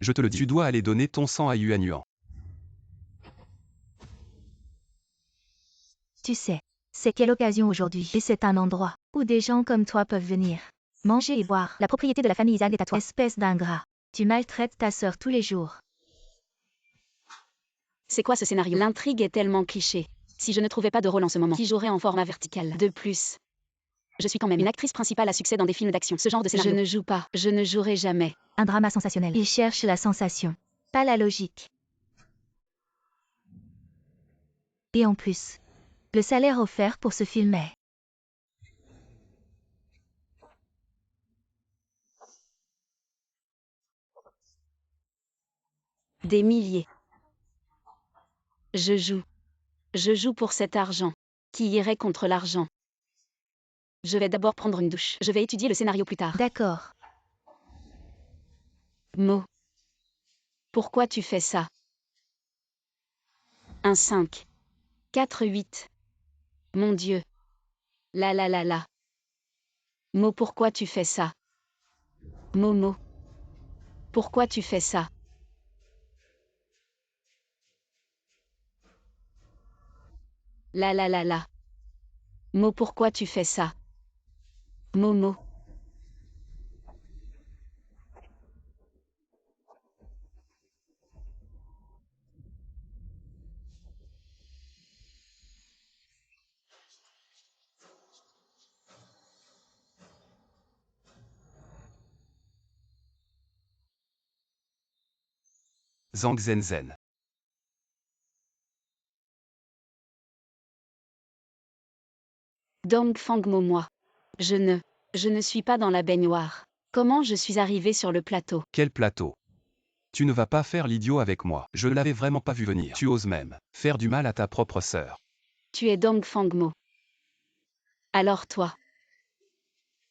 Je te le dis, tu dois aller donner ton sang à Yuan Yuan. Tu sais, c'est quelle occasion aujourd'hui et c'est un endroit où des gens comme toi peuvent venir. Manger et boire. La propriété de la famille Zhang est à toi. Espèce d'ingrat. Tu maltraites ta sœur tous les jours. C'est quoi ce scénario? L'intrigue est tellement cliché. Si je ne trouvais pas de rôle en ce moment, qui jouerait en format vertical? De plus, je suis quand même une actrice principale à succès dans des films d'action. Ce genre de scénario. Je ne joue pas. Je ne jouerai jamais. Un drama sensationnel. Il cherche la sensation, pas la logique. Et en plus, le salaire offert pour ce film est... Des milliers. Je joue pour cet argent. Qui irait contre l'argent? Je vais d'abord prendre une douche. Je vais étudier le scénario plus tard. D'accord. Mo. Pourquoi tu fais ça? 1 5 4 8. Mon Dieu. La. Mo, pourquoi tu fais ça? Momo. Pourquoi tu fais ça? La. Mo, pourquoi tu fais ça? Momo. Zhang Zhenzen. Dong Fang Mo, moi. Je ne suis pas dans la baignoire. Comment je suis arrivée sur le plateau? Quel plateau? Tu ne vas pas faire l'idiot avec moi. Je ne l'avais vraiment pas vu venir. Tu oses même faire du mal à ta propre sœur. Tu es Dong Fang Mo. Alors toi.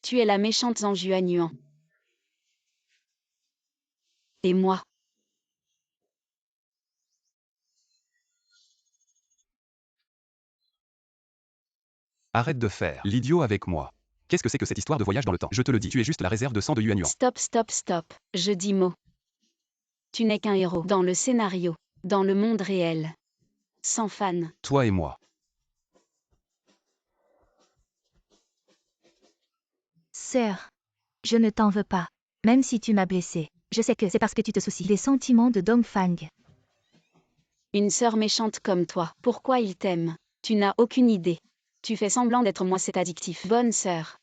Tu es la méchante Zhang Yuan Yuan. Et moi. Arrête de faire l'idiot avec moi. Qu'est-ce que c'est que cette histoire de voyage dans le temps? Je te le dis, tu es juste la réserve de sang de Yuan Yuan. Stop. Je dis Mo. Tu n'es qu'un héros dans le scénario, dans le monde réel. Sans fan. Toi et moi. Sœur, je ne t'en veux pas. Même si tu m'as blessé, je sais que c'est parce que tu te soucies des sentiments de Dongfang. Une sœur méchante comme toi. Pourquoi il t'aime? Tu n'as aucune idée. Tu fais semblant d'être moi, c'est addictif. Bonne sœur.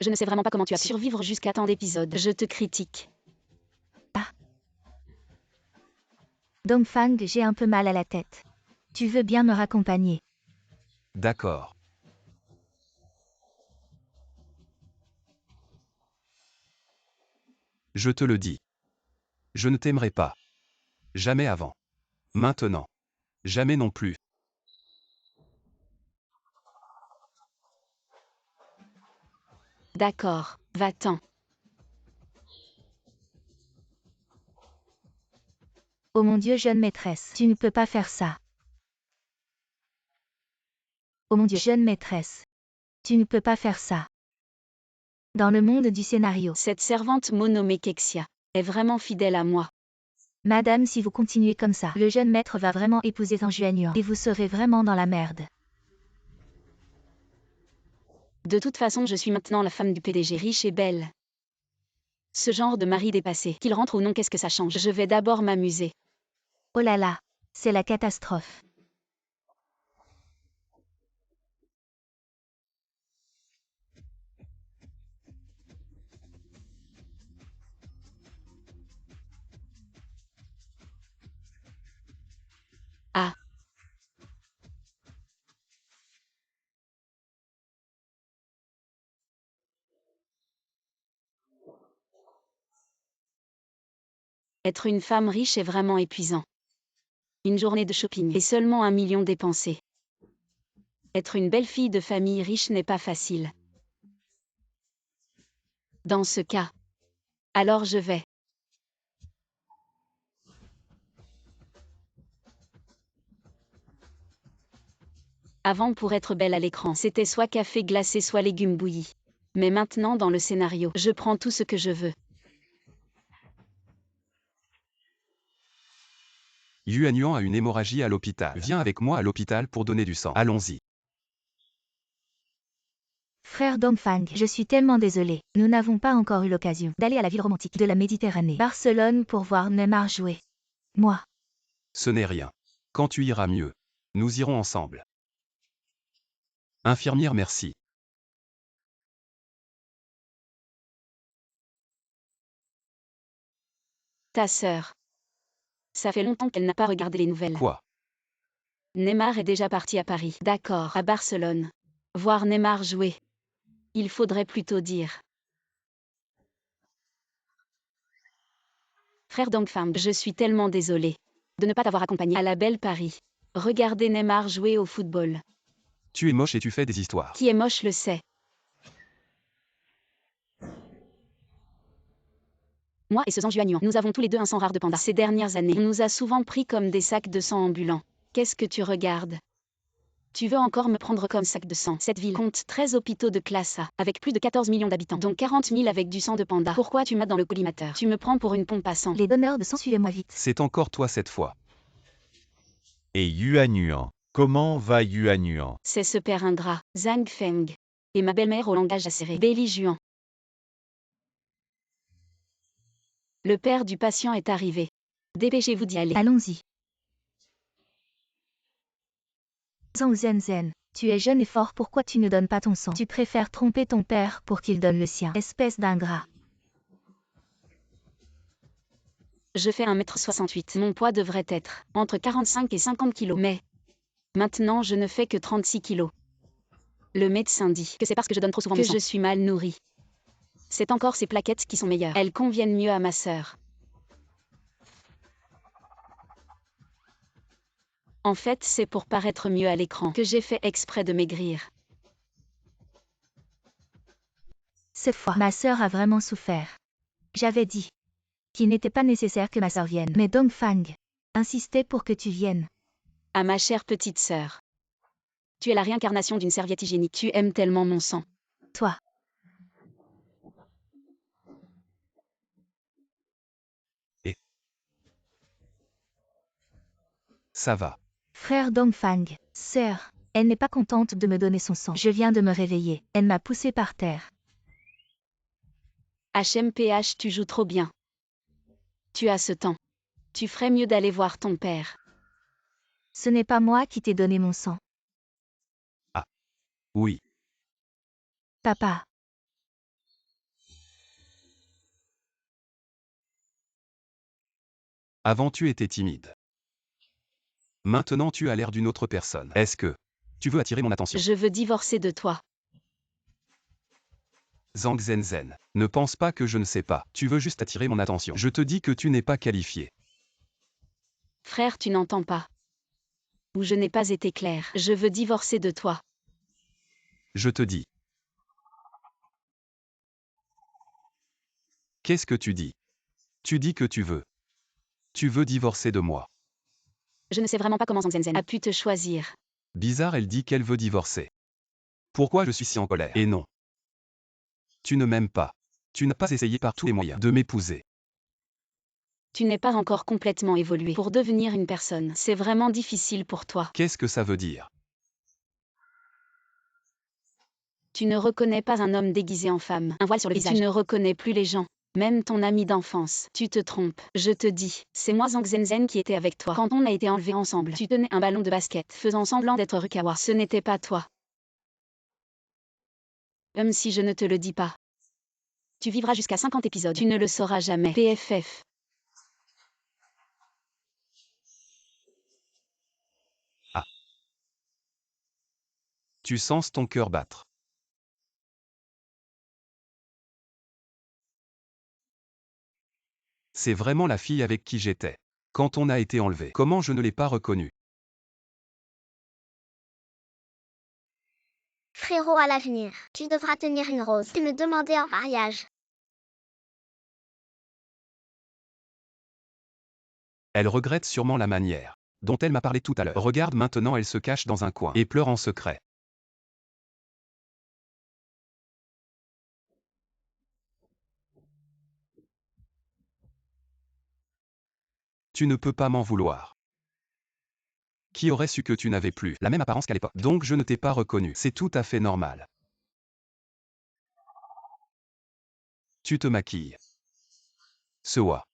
Je ne sais vraiment pas comment tu as pu survivre jusqu'à tant d'épisodes. Je te critique. Dongfang, j'ai un peu mal à la tête. Tu veux bien me raccompagner? D'accord. Je te le dis. Je ne t'aimerai pas. Jamais avant. Maintenant. Jamais non plus. D'accord, va-t'en. Oh mon Dieu, jeune maîtresse, tu ne peux pas faire ça. Oh mon Dieu, jeune maîtresse, tu ne peux pas faire ça. Dans le monde du scénario. Cette servante nommée Kexia est vraiment fidèle à moi. Madame, si vous continuez comme ça, le jeune maître va vraiment épouser Zhang Yuanyuan et vous serez vraiment dans la merde. De toute façon, je suis maintenant la femme du PDG, riche et belle. Ce genre de mari dépassé, qu'il rentre ou non, qu'est-ce que ça change? Je vais d'abord m'amuser. Oh là là, c'est la catastrophe. Ah. Être une femme riche est vraiment épuisant. Une journée de shopping et seulement 1 million dépensé. Être une belle fille de famille riche n'est pas facile. Dans ce cas, alors je vais. Avant, pour être belle à l'écran, c'était soit café glacé, soit légumes bouillis. Mais maintenant, dans le scénario, je prends tout ce que je veux. Yuanyuan a une hémorragie à l'hôpital. Viens avec moi à l'hôpital pour donner du sang. Allons-y. Frère Dongfang, je suis tellement désolée. Nous n'avons pas encore eu l'occasion d'aller à la ville romantique de la Méditerranée, Barcelone, pour voir Neymar jouer. Moi. Ce n'est rien. Quand tu iras mieux, nous irons ensemble. Infirmière, merci. Ta sœur. Ça fait longtemps qu'elle n'a pas regardé les nouvelles. Quoi? Neymar est déjà parti à Paris. D'accord, à Barcelone. Voir Neymar jouer. Il faudrait plutôt dire. Frère Dongfang, je suis tellement désolée de ne pas t'avoir accompagné à la belle Paris. Regarder Neymar jouer au football. Tu es moche et tu fais des histoires. Qui est moche le sait. Moi et ce Zhang Yuanyuan, nous avons tous les deux un sang rare de panda. Ces dernières années, on nous a souvent pris comme des sacs de sang ambulants. Qu'est-ce que tu regardes? Tu veux encore me prendre comme sac de sang? Cette ville compte 13 hôpitaux de classe A, avec plus de 14 millions d'habitants, dont 40 000 avec du sang de panda. Pourquoi tu m'as dans le collimateur? Tu me prends pour une pompe à sang. Les donneurs de sang, suivez-moi vite. C'est encore toi cette fois. Et Yuanyuan. Comment va Yuanyuan? C'est ce père ingrat, Zhang Feng. Et ma belle-mère au langage acéré, belligerant. Le père du patient est arrivé. Dépêchez-vous d'y aller. Allons-y. Zhang Zhenzhen, tu es jeune et fort, pourquoi tu ne donnes pas ton sang? Tu préfères tromper ton père pour qu'il donne le sien. Espèce d'ingrat. Je fais 1m68. Mon poids devrait être entre 45 et 50 kilos. Mais maintenant je ne fais que 36 kilos. Le médecin dit que c'est parce que je donne trop souvent mon sang que je suis mal nourrie. C'est encore ces plaquettes qui sont meilleures. Elles conviennent mieux à ma sœur. En fait, c'est pour paraître mieux à l'écran que j'ai fait exprès de maigrir. Cette fois, ma sœur a vraiment souffert. J'avais dit qu'il n'était pas nécessaire que ma sœur vienne. Mais Dongfang insistait pour que tu viennes. À ma chère petite sœur. Tu es la réincarnation d'une serviette hygiénique. Tu aimes tellement mon sang. Toi. Ça va. Frère Dongfang, sœur, elle n'est pas contente de me donner son sang. Je viens de me réveiller. Elle m'a poussé par terre. HMPH, tu joues trop bien. Tu as ce temps. Tu ferais mieux d'aller voir ton père. Ce n'est pas moi qui t'ai donné mon sang. Oui. Papa. Avant tu étais timide. Maintenant tu as l'air d'une autre personne. Est-ce que tu veux attirer mon attention? Je veux divorcer de toi. Zhang Zhenzhen, ne pense pas que je ne sais pas. Tu veux juste attirer mon attention. Je te dis que tu n'es pas qualifié. Frère, tu n'entends pas. Ou je n'ai pas été clair. Je veux divorcer de toi. Je te dis. Qu'est-ce que tu dis? Tu dis que tu veux. Tu veux divorcer de moi. Je ne sais vraiment pas comment Zhang Zhenzhen a pu te choisir. Bizarre, elle dit qu'elle veut divorcer. Pourquoi je suis si en colère? Et non. Tu ne m'aimes pas. Tu n'as pas essayé par tous les moyens de m'épouser. Tu n'es pas encore complètement évolué pour devenir une personne. C'est vraiment difficile pour toi. Qu'est-ce que ça veut dire? Tu ne reconnais pas un homme déguisé en femme, un voile sur le visage. Tu ne reconnais plus les gens. Même ton ami d'enfance. Tu te trompes. Je te dis, c'est moi Zhang Zhenzhen qui était avec toi. Quand on a été enlevés ensemble, tu tenais un ballon de basket, faisant semblant d'être Rukawa. Ce n'était pas toi. Même si je ne te le dis pas. Tu vivras jusqu'à 50 épisodes. Tu ne le sauras jamais. PFF. Ah. Tu sens ton cœur battre. C'est vraiment la fille avec qui j'étais. Quand on a été enlevé, comment je ne l'ai pas reconnue? Frérot, à l'avenir, tu devras tenir une rose et me demander en mariage. Elle regrette sûrement la manière dont elle m'a parlé tout à l'heure. Regarde maintenant, elle se cache dans un coin et pleure en secret. Tu ne peux pas m'en vouloir. Qui aurait su que tu n'avais plus la même apparence qu'à l'époque? Donc je ne t'ai pas reconnu. C'est tout à fait normal. Tu te maquilles. Sewa.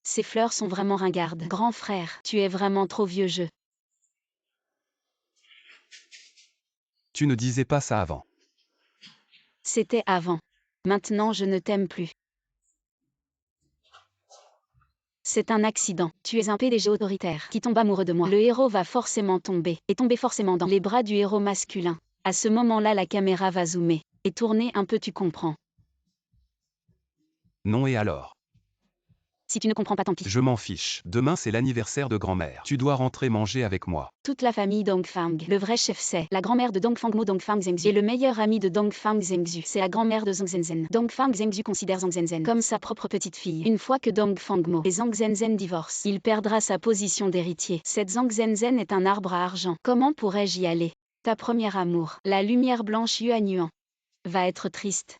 Ces fleurs sont vraiment ringardes. Grand frère, tu es vraiment trop vieux jeu. Tu ne disais pas ça avant. C'était avant. Maintenant je ne t'aime plus. C'est un accident. Tu es un PDG autoritaire qui tombe amoureux de moi. Le héros va forcément tomber, et tomber forcément dans les bras du héros masculin. À ce moment-là, la caméra va zoomer, et tourner un peu, tu comprends. Non et alors? Si tu ne comprends pas, tant pis. Je m'en fiche. Demain c'est l'anniversaire de grand-mère. Tu dois rentrer manger avec moi. Toute la famille Dongfang. Le vrai chef c'est la grand-mère de Dongfangmo Dongfang Zhengzhu. Et le meilleur ami de Dongfang Zhengzhu, c'est la grand-mère de Zhang Zhenzhen. Dongfang Zhengzhu considère Zhang Zhenzhen comme sa propre petite fille. Une fois que Dongfangmo et Zhang Zhenzhen divorcent, il perdra sa position d'héritier. Cette Zhang Zhenzhen est un arbre à argent. Comment pourrais-je y aller? Ta première amour, la lumière blanche Yuanyuan, va être triste.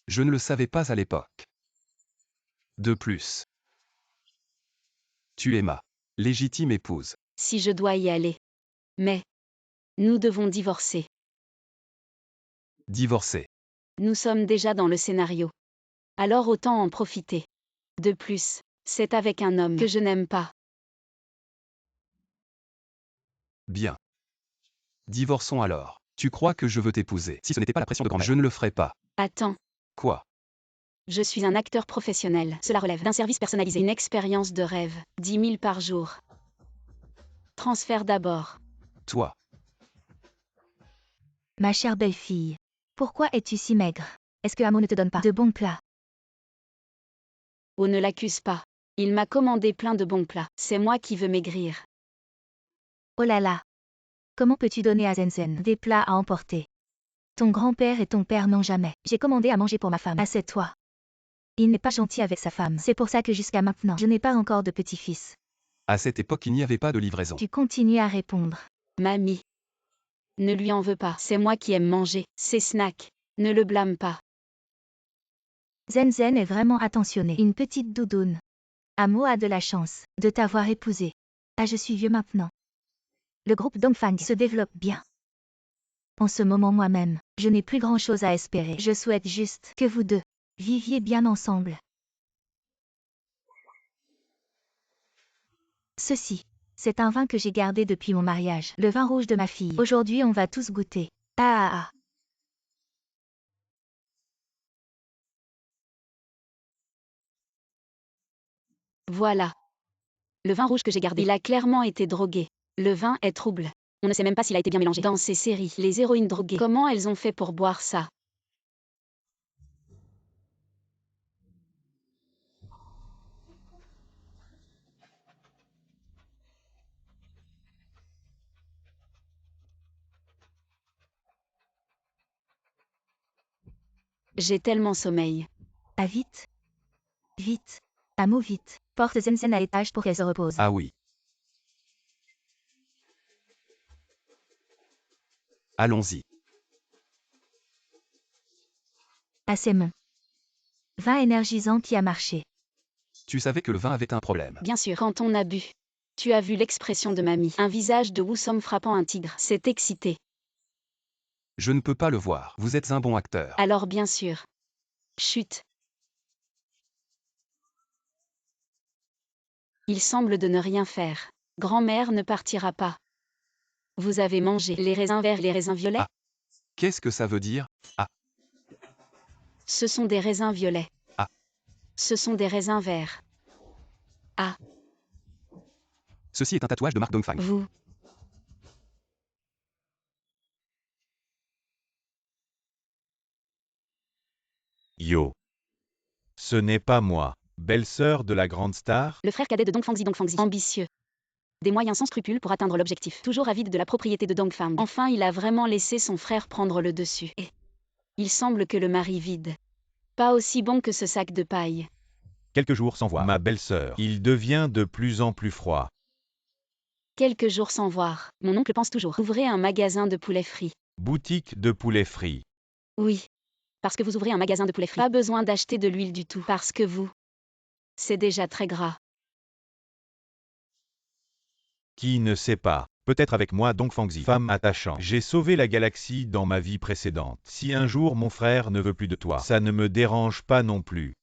Je ne le savais pas à l'époque. De plus, tu es ma légitime épouse. Si je dois y aller. Mais nous devons divorcer. Divorcée. Nous sommes déjà dans le scénario. Alors autant en profiter. De plus, c'est avec un homme que je n'aime pas. Bien. Divorçons alors. Tu crois que je veux t'épouser? Si ce n'était pas la pression de grand-mère, je ne le ferais pas. Attends, Quoi? je suis un acteur professionnel. Cela relève d'un service personnalisé. Une expérience de rêve. 10 000 par jour. Transfert d'abord. Toi. Ma chère belle-fille, pourquoi es-tu si maigre? Est-ce que Amo ne te donne pas de bons plats? Oh, ne l'accuse pas. Il m'a commandé plein de bons plats. C'est moi qui veux maigrir. Oh là là! Comment peux-tu donner à Zhenzhen des plats à emporter? Ton grand-père et ton père n'ont jamais. J'ai commandé à manger pour ma femme. Assieds-toi. Il n'est pas gentil avec sa femme. C'est pour ça que jusqu'à maintenant, je n'ai pas encore de petit-fils. À cette époque, il n'y avait pas de livraison. Tu continues à répondre. Mamie. Ne lui en veux pas. C'est moi qui aime manger ses snacks. Ne le blâme pas. Zhenzhen est vraiment attentionné. Une petite doudoune. Amo a de la chance de t'avoir épousé. Ah, je suis vieux maintenant. Le groupe Dongfang se développe bien. En ce moment moi-même, je n'ai plus grand-chose à espérer. Je souhaite juste que vous deux viviez bien ensemble. Ceci, c'est un vin que j'ai gardé depuis mon mariage. Le vin rouge de ma fille. Aujourd'hui, on va tous goûter. Ah. Voilà. Le vin rouge que j'ai gardé. Il a clairement été drogué. Le vin est trouble. On ne sait même pas s'il a été bien mélangé. Dans ces séries, les héroïnes droguées, comment elles ont fait pour boire ça? J'ai tellement sommeil. Ah, vite. Vite. Amo, vite. Porte Zhenzhen à l'étage pour qu'elle se repose. Ah oui. Allons-y. Ah, c'est mon vin énergisant qui a marché. Tu savais que le vin avait un problème. Bien sûr, quand on a bu. Tu as vu l'expression de mamie. Un visage de Wussom frappant un tigre. C'est excité. Je ne peux pas le voir. Vous êtes un bon acteur. Alors bien sûr. Chut. Il semble de ne rien faire. Grand-mère ne partira pas. Vous avez mangé les raisins verts et les raisins violets? Ah. Qu'est-ce que ça veut dire? Ah. Ce sont des raisins violets. Ah. Ce sont des raisins verts. Ah. Ceci est un tatouage de Mark Dongfang. Vous. Yo. Ce n'est pas moi, belle-sœur de la grande star? Le frère cadet de Dongfangzi. Ambitieux. Des moyens sans scrupules pour atteindre l'objectif. Toujours avide de la propriété de Dongfang. Enfin, il a vraiment laissé son frère prendre le dessus. Et il semble que le mari vide. Pas aussi bon que ce sac de paille. Quelques jours sans voir ma belle-sœur. Il devient de plus en plus froid. Quelques jours sans voir. Mon oncle pense toujours. Ouvrez un magasin de poulet frit. Boutique de poulet frit. Oui. Parce que vous ouvrez un magasin de poulet frit. Pas besoin d'acheter de l'huile du tout. Parce que vous C'est déjà très gras. Qui ne sait pas? Peut-être avec moi Dongfangzi, femme attachante. J'ai sauvé la galaxie dans ma vie précédente. Si un jour mon frère ne veut plus de toi, ça ne me dérange pas non plus.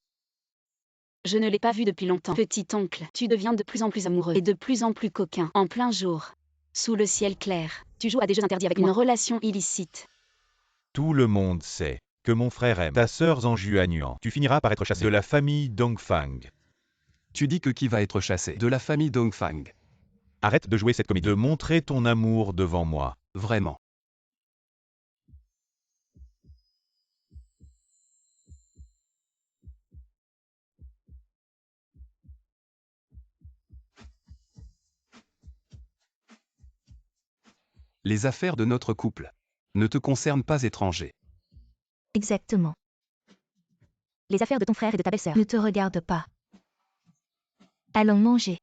Je ne l'ai pas vu depuis longtemps. Petit oncle, tu deviens de plus en plus amoureux et de plus en plus coquin. En plein jour, sous le ciel clair, tu joues à des jeux interdits avec moi. Une relation illicite. Tout le monde sait que mon frère aime ta sœur Zhang. Tu finiras par être chassé de la famille Dongfang. Tu dis que qui va être chassé de la famille Dongfang? Arrête de jouer cette comédie, de montrer ton amour devant moi. Vraiment. Les affaires de notre couple ne te concernent pas étranger. Exactement. Les affaires de ton frère et de ta belle-sœur ne te regardent pas. Allons manger.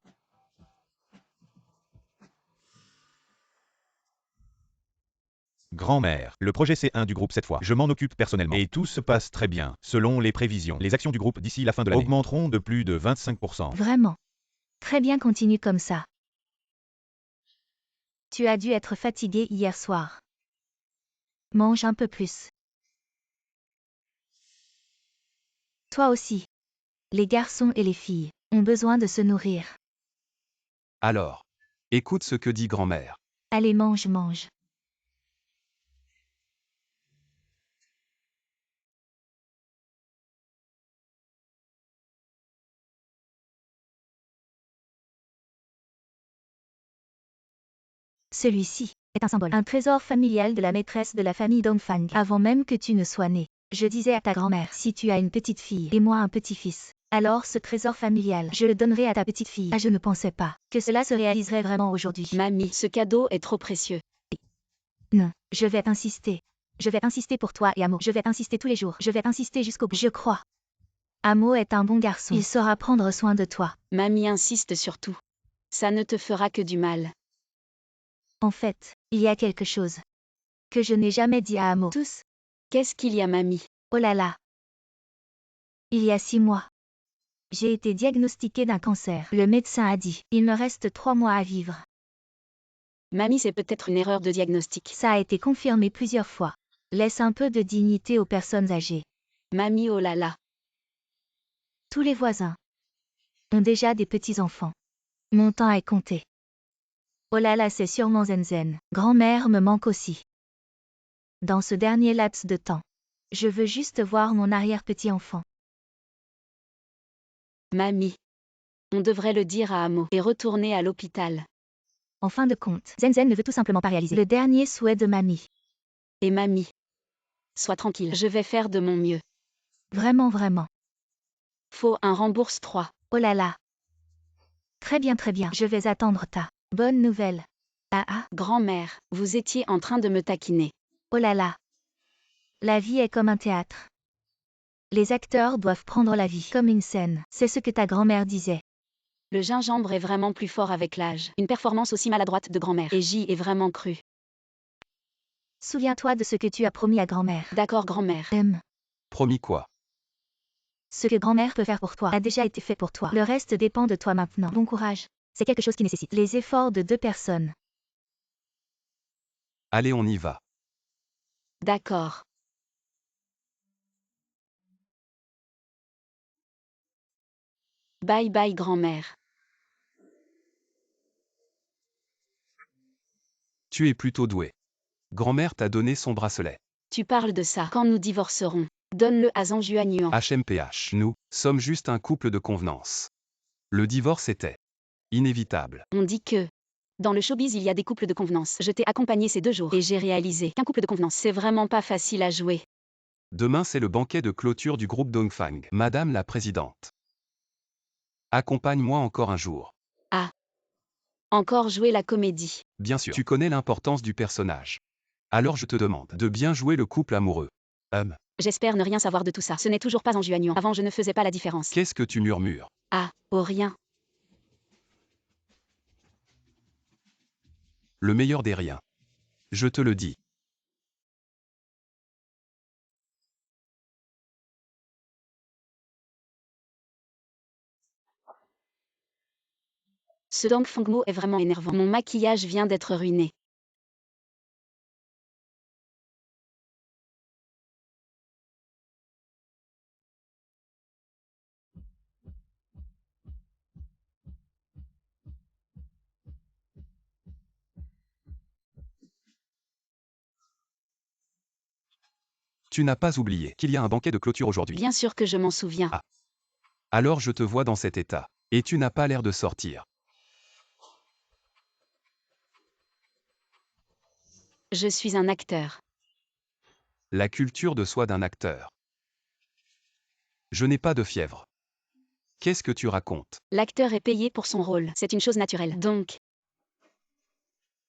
Grand-mère, le projet C1 du groupe cette fois, je m'en occupe personnellement. Et tout se passe très bien. Selon les prévisions, les actions du groupe d'ici la fin de l'année augmenteront de plus de 25%. Vraiment. Très bien, continue comme ça. Tu as dû être fatigué hier soir. Mange un peu plus. Toi aussi. Les garçons et les filles ont besoin de se nourrir. Alors, écoute ce que dit grand-mère. Allez, mange, mange. Celui-ci est un symbole, un trésor familial de la maîtresse de la famille Dongfang. Avant même que tu ne sois né, je disais à ta grand-mère, si tu as une petite fille et moi un petit-fils, alors ce trésor familial, je le donnerai à ta petite fille. Ah, je ne pensais pas que cela se réaliserait vraiment aujourd'hui. Mamie, ce cadeau est trop précieux. Non, je vais insister. Je vais insister pour toi et Amo. Je vais insister tous les jours. Je vais insister jusqu'au bout. Je crois. Amo est un bon garçon. Il saura prendre soin de toi. Mamie insiste sur tout. Ça ne te fera que du mal. En fait, il y a quelque chose que je n'ai jamais dit à Amo. Tous. Qu'est-ce qu'il y a, mamie? Oh là là. Il y a 6 mois. J'ai été diagnostiquée d'un cancer. Le médecin a dit, il me reste 3 mois à vivre. Mamie, c'est peut-être une erreur de diagnostic. Ça a été confirmé plusieurs fois. Laisse un peu de dignité aux personnes âgées. Mamie, oh là là. Tous les voisins ont déjà des petits-enfants. Mon temps est compté. Oh là là, c'est sûrement Zenzen. Grand-mère me manque aussi. Dans ce dernier laps de temps, je veux juste voir mon arrière-petit-enfant. Mamie. On devrait le dire à Amo et retourner à l'hôpital. En fin de compte, Zenzen ne veut tout simplement pas réaliser le dernier souhait de mamie. Et mamie. Sois tranquille, je vais faire de mon mieux. Vraiment, vraiment. Faut un rembourse 3. Oh là là. Très bien, je vais attendre ta bonne nouvelle. Ah ah, Grand-mère, vous étiez en train de me taquiner. oh là là. La vie est comme un théâtre. Les acteurs doivent prendre la vie comme une scène. C'est ce que ta grand-mère disait. Le gingembre est vraiment plus fort avec l'âge. Une performance aussi maladroite de grand-mère. Et j'y ai vraiment cru. Souviens-toi de ce que tu as promis à grand-mère. D'accord, grand-mère. Promis quoi? Ce que grand-mère peut faire pour toi a déjà été fait pour toi. Le reste dépend de toi maintenant. Bon courage. C'est quelque chose qui nécessite les efforts de 2 personnes. Allez, on y va. D'accord. Bye bye, grand-mère. Tu es plutôt doué. Grand-mère t'a donné son bracelet. Tu parles de ça. Quand nous divorcerons, donne-le à Zhang. HMPH. Nous sommes juste un couple de convenance. Le divorce était inévitable. On dit que dans le showbiz, il y a des couples de convenance. Je t'ai accompagné ces 2 jours et j'ai réalisé qu'un couple de convenance, c'est vraiment pas facile à jouer. Demain, c'est le banquet de clôture du groupe Dongfang. Madame la présidente. Accompagne-moi encore un jour. Ah. Encore jouer la comédie. Bien sûr. Tu connais l'importance du personnage. Alors je te demande de bien jouer le couple amoureux. J'espère ne rien savoir de tout ça. Ce n'est toujours pas en juan. Avant, je ne faisais pas la différence. Qu'est-ce que tu murmures? Ah, oh rien. Le meilleur des riens. Je te le dis. Ce Dongfangmo est vraiment énervant. Mon maquillage vient d'être ruiné. Tu n'as pas oublié qu'il y a un banquet de clôture aujourd'hui. Bien sûr que je m'en souviens. Ah. Alors je te vois dans cet état. Et tu n'as pas l'air de sortir. Je suis un acteur. La culture de soi d'un acteur. Je n'ai pas de fièvre. Qu'est-ce que tu racontes? L'acteur est payé pour son rôle. C'est une chose naturelle. Donc,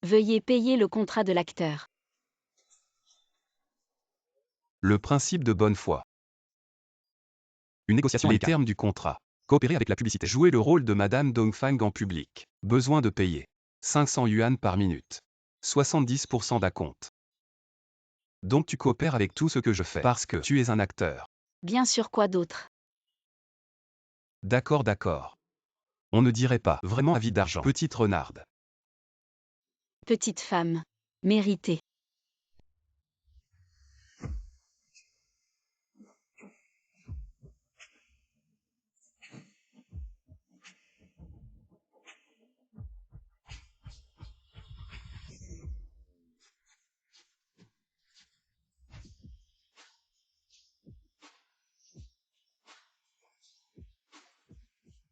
veuillez payer le contrat de l'acteur. Le principe de bonne foi. Une négociation. Les termes du contrat. Coopérer avec la publicité. Jouer le rôle de Madame Dongfang en public. Besoin de payer 500 yuan par minute. 70% d'acompte. Donc tu coopères avec tout ce que je fais parce que tu es un acteur. Bien sûr, quoi d'autre? D'accord, d'accord. On ne dirait pas vraiment avis d'argent. Petite renarde. Petite femme. Méritée.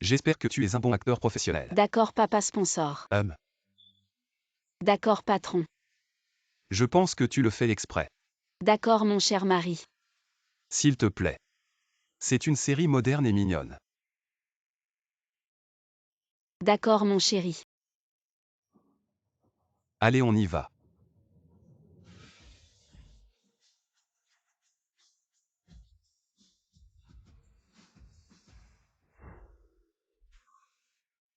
J'espère que tu es un bon acteur professionnel. D'accord, papa sponsor. D'accord, patron. Je pense que tu le fais exprès. D'accord, mon cher mari. S'il te plaît. C'est une série moderne et mignonne. D'accord, mon chéri. Allez, on y va.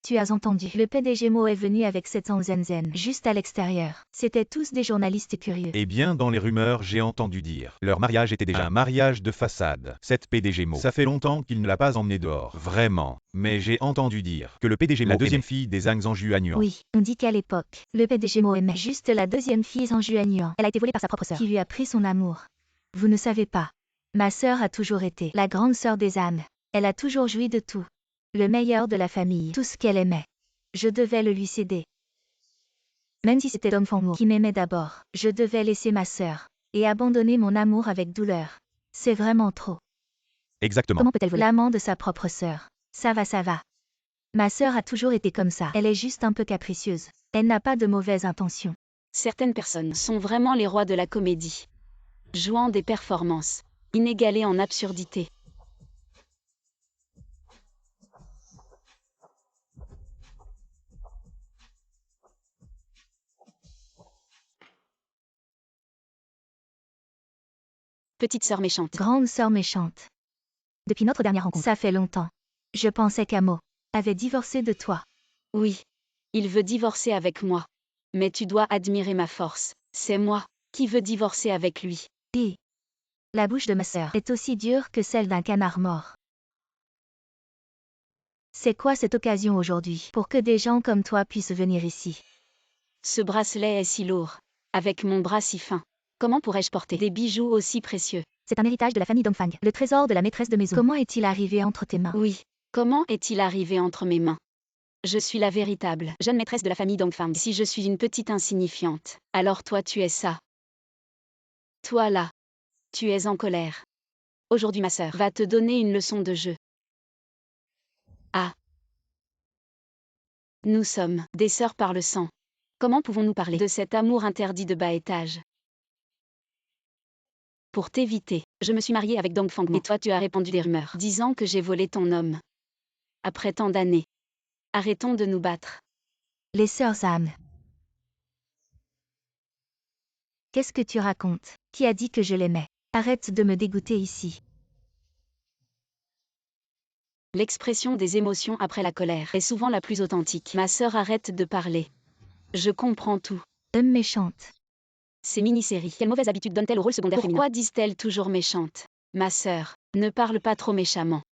Tu as entendu. Le PDG Mo est venu avec 700 zenzen, juste à l'extérieur. C'étaient tous des journalistes curieux. Eh bien, dans les rumeurs, j'ai entendu dire. Leur mariage était déjà un mariage de façade. Cette PDG Mo. Ça fait longtemps qu'il ne l'a pas emmené dehors. Vraiment. Mais j'ai entendu dire que le PDG Mo, la deuxième fille des Zhang Zhangjuanyuan. Oui, on dit qu'à l'époque, le PDG Mo aimait juste la deuxième fille en Juanyuan. Elle a été volée par sa propre sœur, qui lui a pris son amour. Vous ne savez pas. Ma sœur a toujours été la grande sœur des âmes. Elle a toujours joui de tout. Le meilleur de la famille, tout ce qu'elle aimait. Je devais le lui céder. Même si c'était Dongfangmo qui m'aimait d'abord, je devais laisser ma sœur et abandonner mon amour avec douleur. C'est vraiment trop. Exactement. Comment peut-elle voler l'amant de sa propre sœur? Ça va, ça va. Ma sœur a toujours été comme ça. Elle est juste un peu capricieuse. Elle n'a pas de mauvaises intentions. Certaines personnes sont vraiment les rois de la comédie. Jouant des performances inégalées en absurdité. Petite sœur méchante. Grande sœur méchante. Depuis notre dernière rencontre. Ça fait longtemps. Je pensais qu'Amo avait divorcé de toi. Oui. Il veut divorcer avec moi. Mais tu dois admirer ma force. C'est moi qui veux divorcer avec lui. Et la bouche de ma sœur est aussi dure que celle d'un canard mort. C'est quoi cette occasion aujourd'hui pour que des gens comme toi puissent venir ici? Ce bracelet est si lourd. Avec mon bras si fin. Comment pourrais-je porter des bijoux aussi précieux? C'est un héritage de la famille Dongfang, le trésor de la maîtresse de maison. Comment est-il arrivé entre tes mains? Oui. Comment est-il arrivé entre mes mains? Je suis la véritable jeune maîtresse de la famille Dongfang. Si je suis une petite insignifiante, alors toi tu es ça. Toi là. Tu es en colère. Aujourd'hui ma sœur va te donner une leçon de jeu. Ah. Nous sommes des sœurs par le sang. Comment pouvons-nous parler de cet amour interdit de bas étage? Pour t'éviter, je me suis mariée avec Dongfangmo. Et toi tu as répandu des rumeurs, disant que j'ai volé ton homme. Après tant d'années. Arrêtons de nous battre. Les sœurs âmes. Qu'est-ce que tu racontes? Qui a dit que je l'aimais? Arrête de me dégoûter ici. L'expression des émotions après la colère est souvent la plus authentique. Ma sœur arrête de parler. Je comprends tout. Homme méchante. Ces mini-séries, quelle mauvaise habitude donne-t-elle au rôle secondaire féminin? Pourquoi disent-elles toujours méchante? Ma sœur, ne parle pas trop méchamment.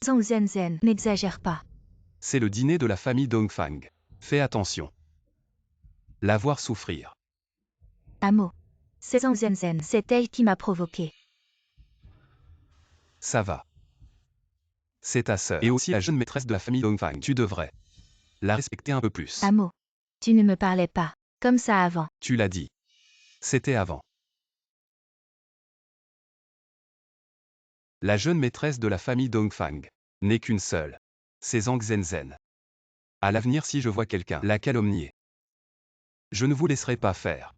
Zhang Zhenzen, n'exagère pas. C'est le dîner de la famille Dongfang. Fais attention. La voir souffrir. Amo. C'est Zhang Zhenzen. C'est elle qui m'a provoqué. Ça va. C'est ta sœur. Et aussi la jeune maîtresse de la famille Dongfang. Tu devrais la respecter un peu plus. Amo. Tu ne me parlais pas comme ça avant. Tu l'as dit. C'était avant. La jeune maîtresse de la famille Dongfang n'est qu'une seule. C'est Zhang Zhenzen. À l'avenir, si je vois quelqu'un la calomnier, je ne vous laisserai pas faire.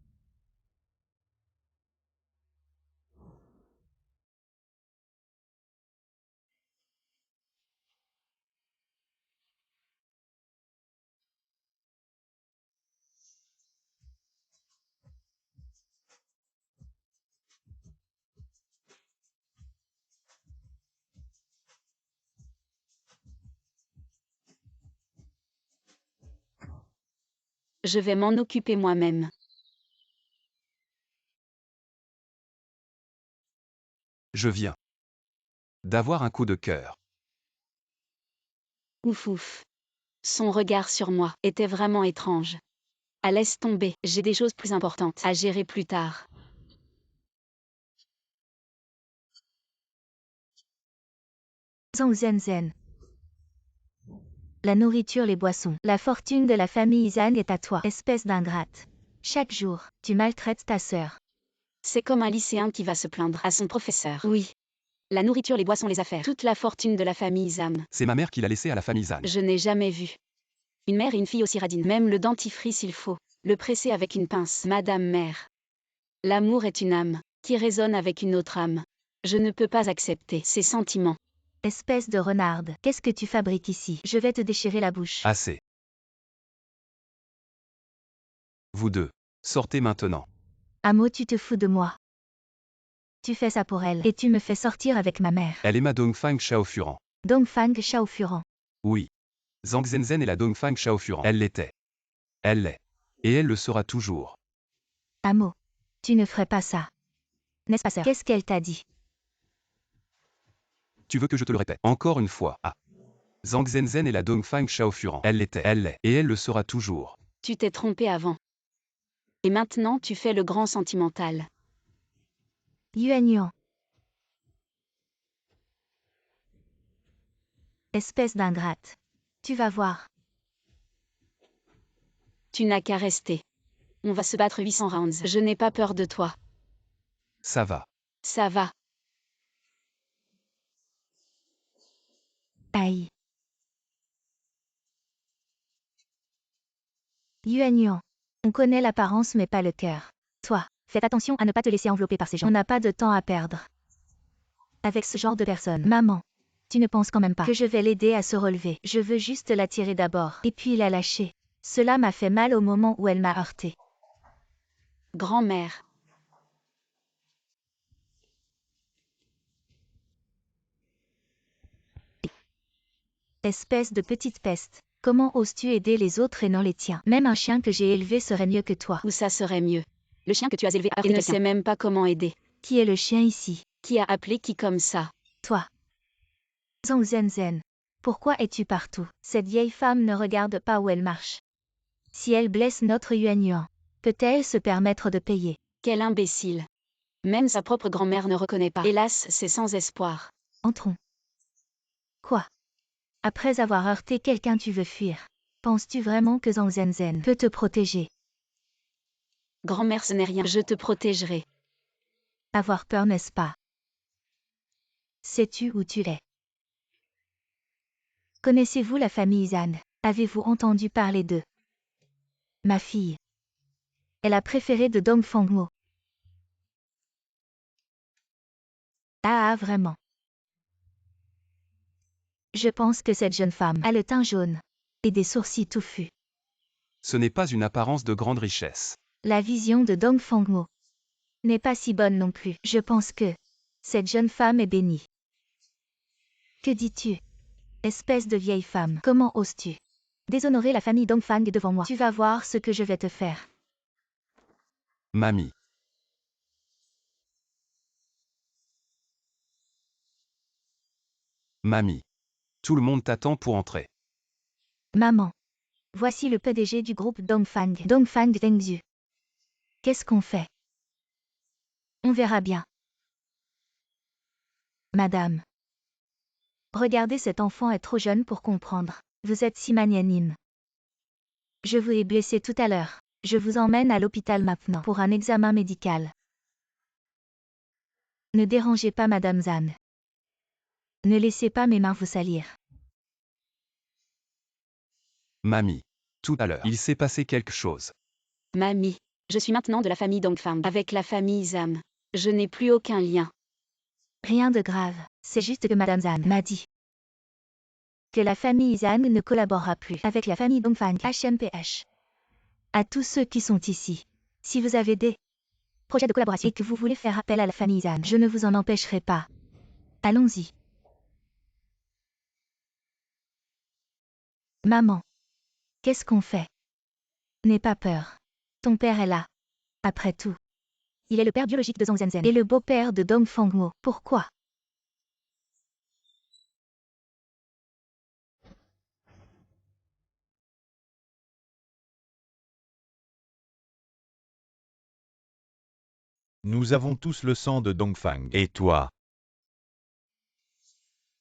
Je vais m'en occuper moi-même. Je viens d'avoir un coup de cœur. Ouf ouf. Son regard sur moi était vraiment étrange. Ah, laisse tomber, j'ai des choses plus importantes à gérer plus tard. Zhang Zhenzen. La nourriture, les boissons, la fortune de la famille Izan est à toi, espèce d'ingrate. Chaque jour, tu maltraites ta sœur. C'est comme un lycéen qui va se plaindre à son professeur. Oui. La nourriture, les boissons, les affaires, toute la fortune de la famille Zam. C'est ma mère qui l'a laissé à la famille Zan. Je n'ai jamais vu une mère et une fille aussi radines. Même le dentifrice, il faut le presser avec une pince. Madame mère. L'amour est une âme qui résonne avec une autre âme. Je ne peux pas accepter ces sentiments. Espèce de renarde, qu'est-ce que tu fabriques ici? Je vais te déchirer la bouche. Assez. Vous deux, sortez maintenant. Amo, tu te fous de moi. Tu fais ça pour elle, et tu me fais sortir avec ma mère. Elle est ma Dongfang Shaofuran. Dongfang Shaofuran. Oui. Zhang Zhenzen est la Dongfang Shaofuran. Elle l'était. Elle l'est. Et elle le sera toujours. Amo. Tu ne ferais pas ça. N'est-ce pas, sœur? Qu'est-ce qu'elle t'a dit? Tu veux que je te le répète encore une fois? Ah. Zhang Zhenzen est la Dongfang Shaofuran. Elle l'était. Elle l'est. Et elle le sera toujours. Tu t'es trompé avant. Et maintenant tu fais le grand sentimental. Yuan Yuan. Espèce d'ingrate. Tu vas voir. Tu n'as qu'à rester. On va se battre 800 rounds. Je n'ai pas peur de toi. Ça va. Ça va. Aïe. Yuan Yuan. On connaît l'apparence mais pas le cœur. Toi, fais attention à ne pas te laisser envelopper par ces gens. On n'a pas de temps à perdre. Avec ce genre de personnes. Maman. Tu ne penses quand même pas que je vais l'aider à se relever. Je veux juste la tirer d'abord. Et puis la lâcher. Cela m'a fait mal au moment où elle m'a heurté. Grand-mère. Espèce de petite peste. Comment oses-tu aider les autres et non les tiens? Même un chien que j'ai élevé serait mieux que toi. Ou ça serait mieux. Le chien que tu as élevé a heurté quelqu'un. Il ne sait même pas comment aider. Qui est le chien ici? Qui a appelé qui comme ça? Toi. Zhang Zhenzen. Pourquoi es-tu partout? Cette vieille femme ne regarde pas où elle marche. Si elle blesse notre Yuan Yuan, peut-elle se permettre de payer? Quel imbécile. Même sa propre grand-mère ne reconnaît pas. Hélas, c'est sans espoir. Entrons. Quoi? Après avoir heurté quelqu'un, tu veux fuir? Penses-tu vraiment que Zhang Zhenzen peut te protéger? Grand-mère, ce n'est rien. Je te protégerai. Avoir peur, n'est-ce pas? Sais-tu où tu es? Connaissez-vous la famille Zan? Avez-vous entendu parler d'eux? Ma fille. Est la préférée de Dongfang Mo. Ah, vraiment. Je pense que cette jeune femme a le teint jaune et des sourcils touffus. Ce n'est pas une apparence de grande richesse. La vision de Dongfang Mo n'est pas si bonne non plus. Je pense que cette jeune femme est bénie. Que dis-tu? Espèce de vieille femme, comment oses-tu déshonorer la famille Dongfang devant moi? Tu vas voir ce que je vais te faire. Mamie. Mamie. Tout le monde t'attend pour entrer. Maman. Voici le PDG du groupe Dongfang. Dongfang Zhengzhu. Qu'est-ce qu'on fait? On verra bien. Madame. Regardez, cet enfant est trop jeune pour comprendre. Vous êtes si magnanime. Je vous ai blessé tout à l'heure. Je vous emmène à l'hôpital maintenant pour un examen médical. Ne dérangez pas Madame Zhang. Ne laissez pas mes mains vous salir. Mamie. Tout à l'heure, il s'est passé quelque chose. Mamie, je suis maintenant de la famille Dongfang. Avec la famille Zhang, je n'ai plus aucun lien. Rien de grave, c'est juste que Madame Zhang m'a dit que la famille Zhang ne collaborera plus avec la famille Dongfang HMPH. À tous ceux qui sont ici, si vous avez des projets de collaboration et que vous voulez faire appel à la famille Zhang, je ne vous en empêcherai pas. Allons-y. Maman. Qu'est-ce qu'on fait? N'aie pas peur. Ton père est là. Après tout. Il est le père biologique de Zhang Zhenzhen et le beau-père de Dongfang Mo. Pourquoi? Nous avons tous le sang de Dongfang. Et toi?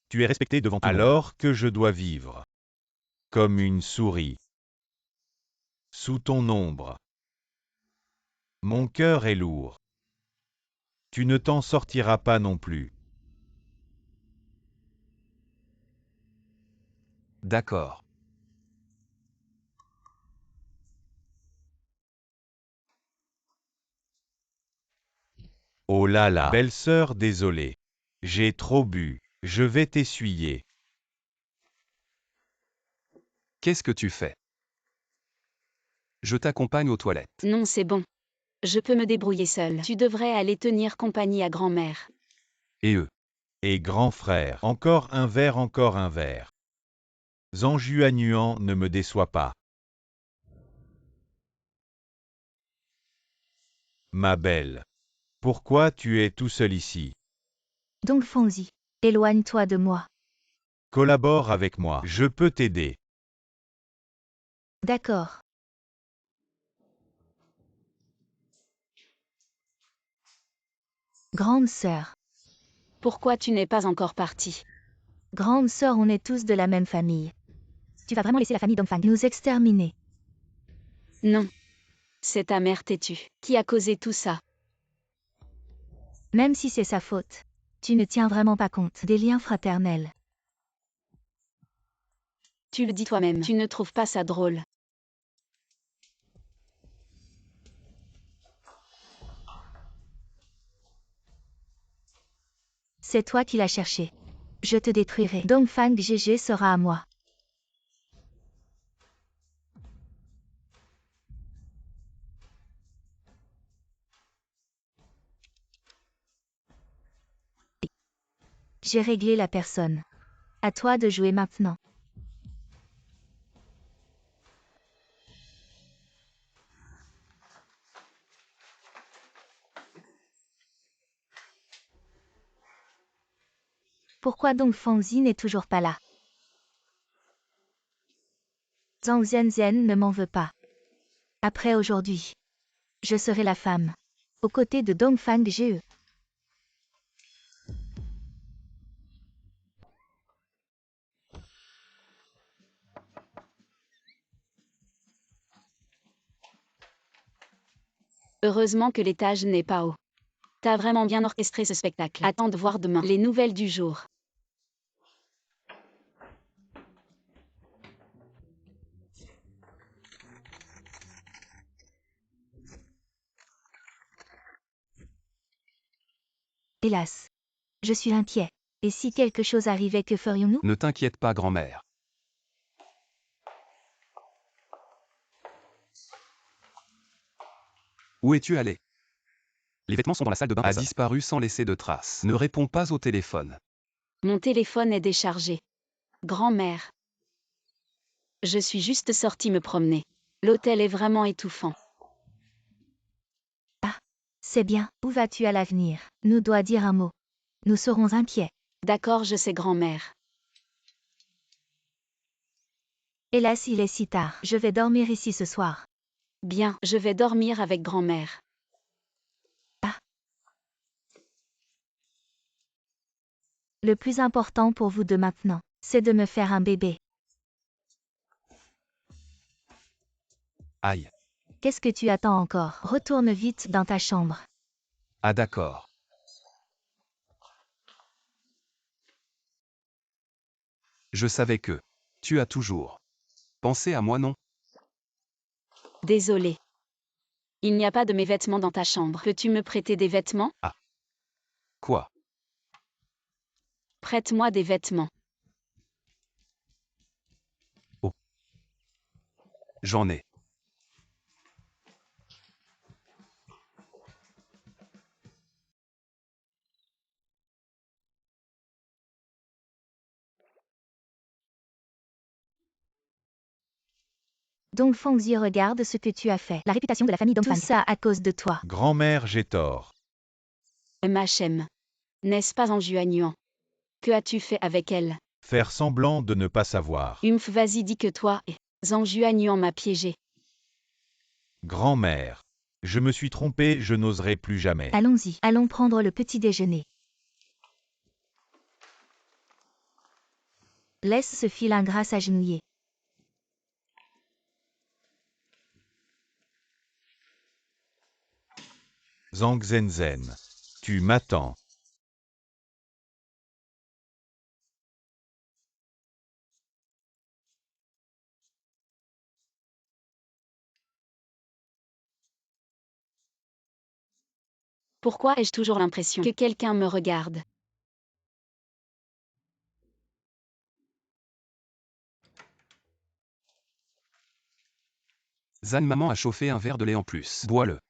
Tu es respecté devant tout le monde. Alors que je dois vivre comme une souris sous ton ombre. Mon cœur est lourd. Tu ne t'en sortiras pas non plus. D'accord. Oh là là. Belle-sœur, désolée. J'ai trop bu. Je vais t'essuyer. Qu'est-ce que tu fais? Je t'accompagne aux toilettes. Non, c'est bon. Je peux me débrouiller seule. Tu devrais aller tenir compagnie à grand-mère. Et eux? Et grand frère, encore un verre, encore un verre. Zhangjuanyuan ne me déçoit pas. Ma belle. Pourquoi tu es tout seul ici? Dongfangzi. Éloigne-toi de moi. Collabore avec moi, je peux t'aider. D'accord. Grande sœur. Pourquoi tu n'es pas encore partie? Grande sœur, on est tous de la même famille. Tu vas vraiment laisser la famille Dongfang nous exterminer? Non. C'est ta mère têtue qui a causé tout ça. Même si c'est sa faute. Tu ne tiens vraiment pas compte des liens fraternels. Tu le dis toi-même. Tu ne trouves pas ça drôle? C'est toi qui l'as cherché. Je te détruirai. Dongfang GG sera à moi. J'ai réglé la personne. À toi de jouer maintenant. Pourquoi donc Fangzi n'est toujours pas là? Zhang Zhenzhen ne m'en veut pas. Après aujourd'hui, je serai la femme. Aux côtés de Dongfang GE. Heureusement que l'étage n'est pas haut. T'as vraiment bien orchestré ce spectacle. Attends de voir demain les nouvelles du jour. Hélas. Je suis inquiet. Et si quelque chose arrivait, que ferions-nous? Ne t'inquiète pas, grand-mère. Où es-tu allé? Les vêtements sont dans la salle de bain. A disparu sans laisser de traces. Ne réponds pas au téléphone. Mon téléphone est déchargé. Grand-mère. Je suis juste sortie me promener. L'hôtel est vraiment étouffant. Ah. C'est bien. Où vas-tu à l'avenir? Nous dois dire un mot. Nous serons inquiets. D'accord, je sais, grand-mère. Hélas, il est si tard. Je vais dormir ici ce soir. Bien, je vais dormir avec grand-mère. Le plus important pour vous deux maintenant, c'est de me faire un bébé. Aïe. Qu'est-ce que tu attends encore? Retourne vite dans ta chambre. Ah d'accord. Je savais que. Tu as toujours pensé à moi, non? Désolé. Il n'y a pas de mes vêtements dans ta chambre. Peux-tu me prêter des vêtements? Quoi? Prête-moi des vêtements. J'en ai. Dongfang Zi, regarde ce que tu as fait. La réputation de la famille Dongfang. Tout ça à cause de toi. Grand-mère, j'ai tort. MHM. N'est-ce pas en Juanyuan? Que as-tu fait avec elle? Faire semblant de ne pas savoir. Vas-y, dis que toi et Zhang Juanyuan m'a piégé. Grand-mère. Je me suis trompé, je n'oserai plus jamais. Allons-y, allons prendre le petit déjeuner. Laisse ce fil ingrat s'agenouiller. Zhang Zhenzen. Tu m'attends. Pourquoi ai-je toujours l'impression que quelqu'un me regarde? Zan, maman a chauffé un verre de lait en plus. Bois-le.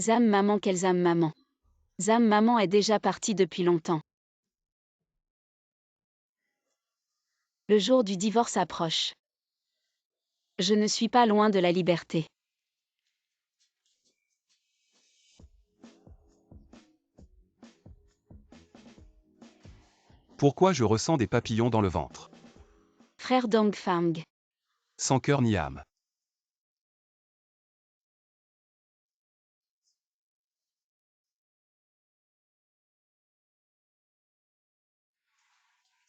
Zam maman, quelle Zam maman? Zam maman est déjà partie depuis longtemps. Le jour du divorce approche. Je ne suis pas loin de la liberté. Pourquoi je ressens des papillons dans le ventre? Frère Dongfang. Sans cœur ni âme.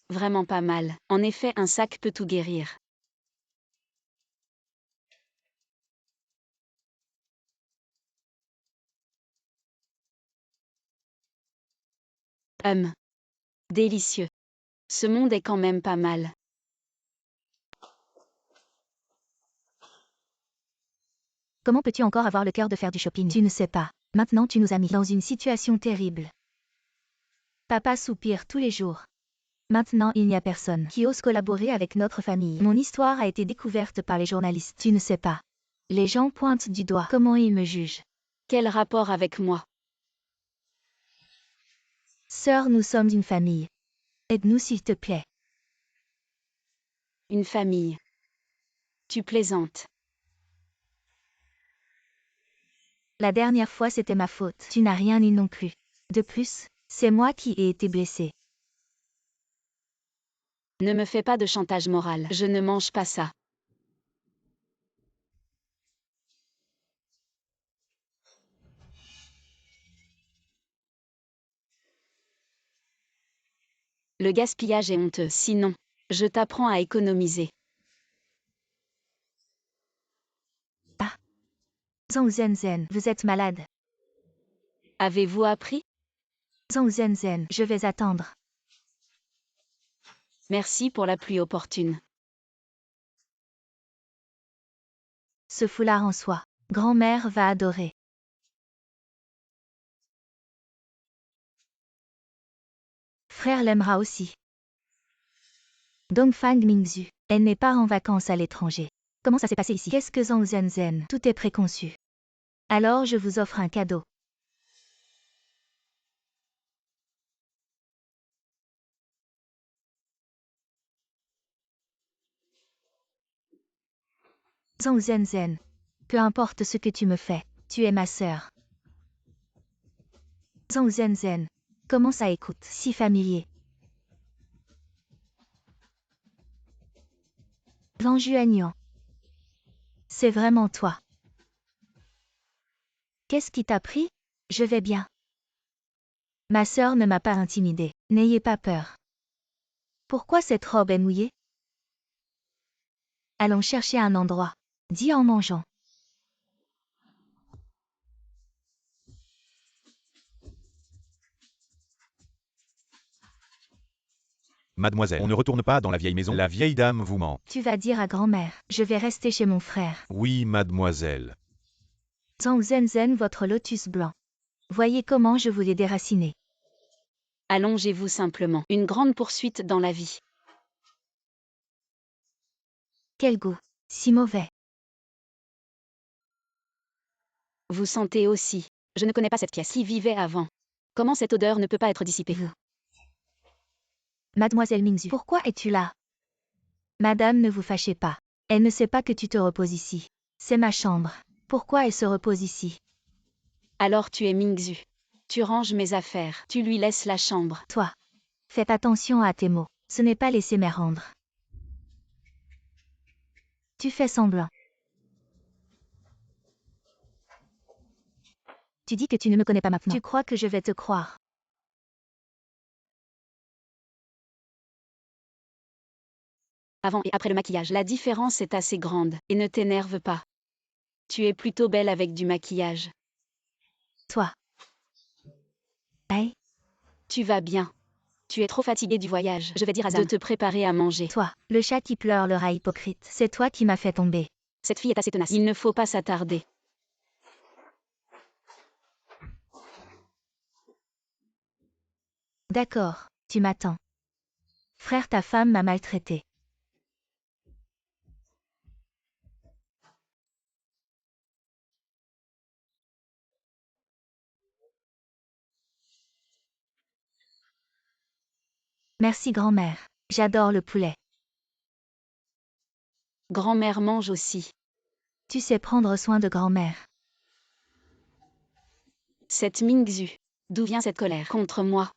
Vraiment pas mal. En effet, un sac peut tout guérir. Délicieux. Ce monde est quand même pas mal. Comment peux-tu encore avoir le cœur de faire du shopping? Tu ne sais pas. Maintenant tu nous as mis dans une situation terrible. Papa soupire tous les jours. Maintenant il n'y a personne qui ose collaborer avec notre famille. Mon histoire a été découverte par les journalistes. Tu ne sais pas. Les gens pointent du doigt comment ils me jugent. Quel rapport avec moi? Sœur, nous sommes une famille. Aide-nous s'il te plaît. Une famille. Tu plaisantes. La dernière fois c'était ma faute. Tu n'as rien eu non plus. De plus, c'est moi qui ai été blessée. Ne me fais pas de chantage moral. Je ne mange pas ça. Le gaspillage est honteux. Sinon, je t'apprends à économiser. Zhang Zhenzen, vous êtes malade. Avez-vous appris? Zhang Zhenzen, je vais attendre. Merci pour la pluie opportune. Ce foulard en soie. Grand-mère va adorer. Frère l'aimera aussi. Dongfang Mingzhu, elle n'est pas en vacances à l'étranger. Comment ça s'est passé ici? Qu'est-ce que Zhang Zhenzen? Tout est préconçu. Alors je vous offre un cadeau. Zhang Zhenzen, peu importe ce que tu me fais, tu es ma sœur. Zhang Zhenzen, Comment ça écoute, si familier. Lanjuagnan. C'est vraiment toi. Qu'est-ce qui t'a pris? Je vais bien. Ma sœur ne m'a pas intimidée. N'ayez pas peur. Pourquoi cette robe est mouillée? Allons chercher un endroit. Dis en mangeant. Mademoiselle, on ne retourne pas dans la vieille maison. La vieille dame vous ment. Tu vas dire à grand-mère. Je vais rester chez mon frère. Oui, mademoiselle. Zhang Zhenzen, votre lotus blanc. Voyez comment je vous l'ai déraciné. Allongez-vous simplement. Une grande poursuite dans la vie. Quel goût. Si mauvais. Vous sentez aussi. Je ne connais pas cette pièce. Qui vivait avant? Comment cette odeur ne peut pas être dissipée? Vous. Mademoiselle Mingzhu, pourquoi es-tu là? Madame, ne vous fâchez pas. Elle ne sait pas que tu te reposes ici. C'est ma chambre. Pourquoi elle se repose ici? Alors tu es Mingzhu. Tu ranges mes affaires. Tu lui laisses la chambre. Toi. Faites attention à tes mots. Ce n'est pas laisser me rendre. Tu fais semblant. Tu dis que tu ne me connais pas maintenant. Tu crois que je vais te croire? Avant et après le maquillage, la différence est assez grande. Et ne t'énerve pas. Tu es plutôt belle avec du maquillage. Toi. Hey. Tu vas bien. Tu es trop fatiguée du voyage. Je vais dire à Zam de te préparer à manger. Toi, le chat qui pleure, le rat hypocrite. C'est toi qui m'as fait tomber. Cette fille est assez tenace. Il ne faut pas s'attarder. D'accord, tu m'attends. Frère, ta femme m'a maltraité. Merci grand-mère. J'adore le poulet. Grand-mère mange aussi. Tu sais prendre soin de grand-mère. Cette Mingzhu. D'où vient cette colère contre moi?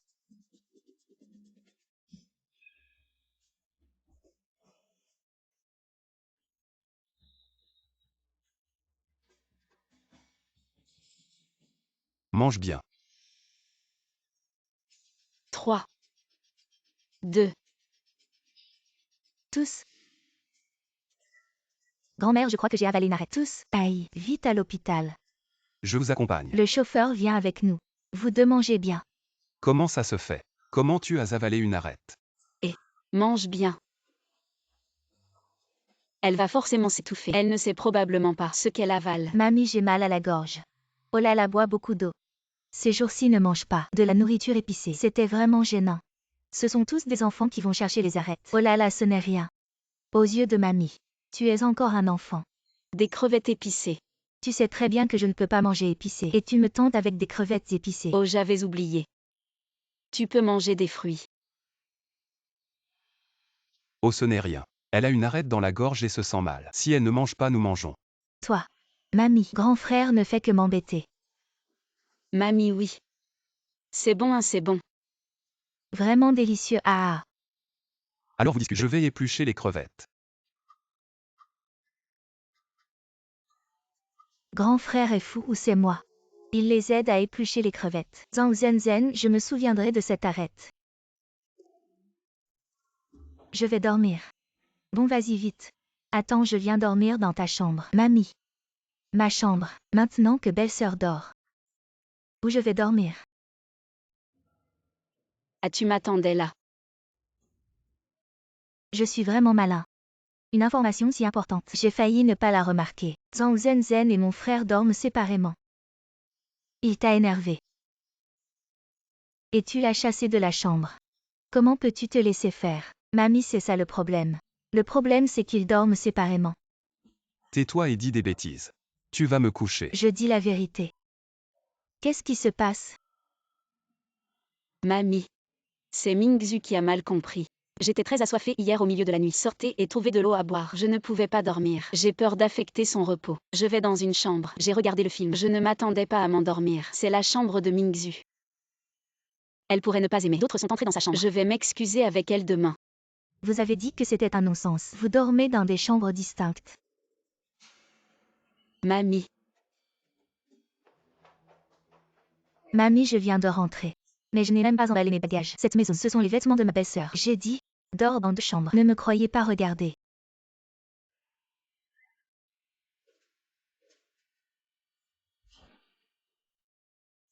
Mange bien. 3, 2, Tous. Grand-mère, je crois que j'ai avalé une arête. Tous. Aïe, vite à l'hôpital. Je vous accompagne. Le chauffeur vient avec nous. Vous deux mangez bien. Comment ça se fait? Comment tu as avalé une arête? mange bien. Elle va forcément s'étouffer. Elle ne sait probablement pas ce qu'elle avale. Mamie, j'ai mal à la gorge. Oh là là, bois beaucoup d'eau. Ces jours-ci ne mange pas de la nourriture épicée. C'était vraiment gênant. Ce sont tous des enfants qui vont chercher les arêtes. Oh là là, ce n'est rien. Aux yeux de mamie, tu es encore un enfant. Des crevettes épicées. Tu sais très bien que je ne peux pas manger épicé. Et tu me tentes avec des crevettes épicées. Oh, j'avais oublié. Tu peux manger des fruits. Oh, ce n'est rien. Elle a une arête dans la gorge et se sent mal. Si elle ne mange pas, nous mangeons. Toi. Mamie, grand frère ne fait que m'embêter. Mamie, oui. C'est bon, hein, c'est bon. Vraiment délicieux, ah ah. Alors vous discutez. Je vais éplucher les crevettes. Grand frère est fou ou c'est moi? Il les aide à éplucher les crevettes. Zhang Zhenzen, je me souviendrai de cette arête. Je vais dormir. Bon, vas-y vite. Attends, je viens dormir dans ta chambre. Mamie. Ma chambre, maintenant que belle-sœur dort. Où je vais dormir? Ah, tu m'attendais là. Je suis vraiment malin. Une information si importante. J'ai failli ne pas la remarquer. Zhang Zhenzen et mon frère dorment séparément. Il t'a énervé. Et tu l'as chassé de la chambre. Comment peux-tu te laisser faire? Mamie, c'est ça le problème. Le problème, c'est qu'ils dorment séparément. Tais-toi et dis des bêtises. Tu vas me coucher. Je dis la vérité. Qu'est-ce qui se passe? Mamie. C'est Mingzhu qui a mal compris. J'étais très assoiffée hier au milieu de la nuit. Sortez et trouvez de l'eau à boire. Je ne pouvais pas dormir. J'ai peur d'affecter son repos. Je vais dans une chambre. J'ai regardé le film. Je ne m'attendais pas à m'endormir. C'est la chambre de Mingzhu. Elle pourrait ne pas aimer. D'autres sont entrés dans sa chambre. Je vais m'excuser avec elle demain. Vous avez dit que c'était un non-sens. Vous dormez dans des chambres distinctes. Mamie. Mamie, je viens de rentrer. Mais je n'ai même pas emballé mes bagages. Cette maison, ce sont les vêtements de ma belle-sœur. J'ai dit, dors dans 2 chambres. Ne me croyez pas regarder.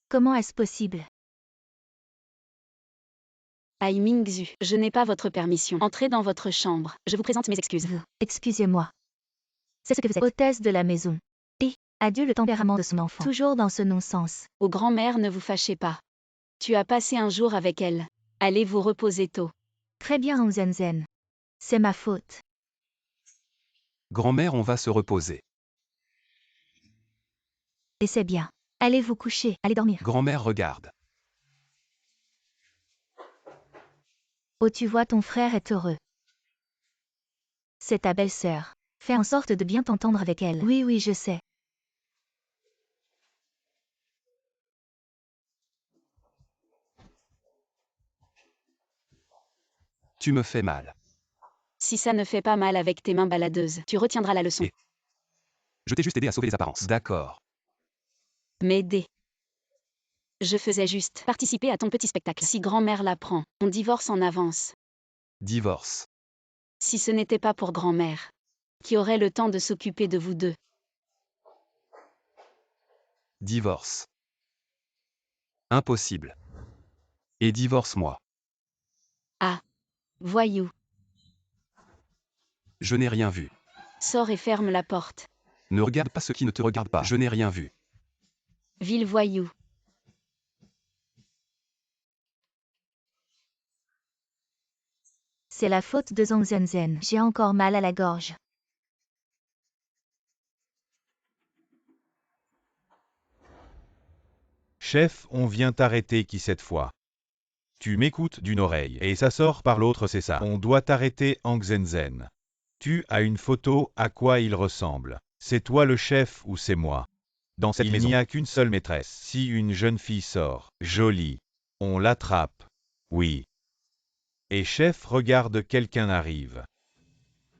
Comment est-ce possible? Ai Mingzhu, je n'ai pas votre permission. Entrez dans votre chambre. Je vous présente mes excuses. Vous, excusez-moi. C'est ce que vous êtes, hôtesse de la maison. Et, adieu le tempérament de son enfant. Toujours dans ce non-sens. Aux grand-mères, ne vous fâchez pas. Tu as passé un jour avec elle. Allez vous reposer tôt. Très bien, Hong Zhen. C'est ma faute. Grand-mère, on va se reposer. Et c'est bien. Allez vous coucher, allez dormir. Grand-mère regarde. Oh, tu vois, ton frère est heureux. C'est ta belle-sœur. Fais en sorte de bien t'entendre avec elle. Oui, oui, je sais. Tu me fais mal. Si ça ne fait pas mal avec tes mains baladeuses, tu retiendras la leçon. Et je t'ai juste aidé à sauver les apparences. D'accord. M'aider. Je faisais juste participer à ton petit spectacle. Si grand-mère l'apprend, on divorce en avance. Divorce. Si ce n'était pas pour grand-mère, qui aurait le temps de s'occuper de vous deux. Divorce. Impossible. Et divorce-moi. Ah. Voyou. Je n'ai rien vu. Sors et ferme la porte. Ne regarde pas ce qui ne te regarde pas. Je n'ai rien vu. Vil voyou. C'est la faute de Zhong Zhen. J'ai encore mal à la gorge. Chef, on vient t'arrêter qui cette fois? Tu m'écoutes d'une oreille et ça sort par l'autre, c'est ça. On doit t'arrêter, Hong Zhen. Tu as une photo, à quoi il ressemble? C'est toi le chef ou c'est moi? Dans cette maison, il n'y a qu'une seule maîtresse. Si une jeune fille sort, jolie, on l'attrape. Oui. Et chef, regarde, quelqu'un arrive.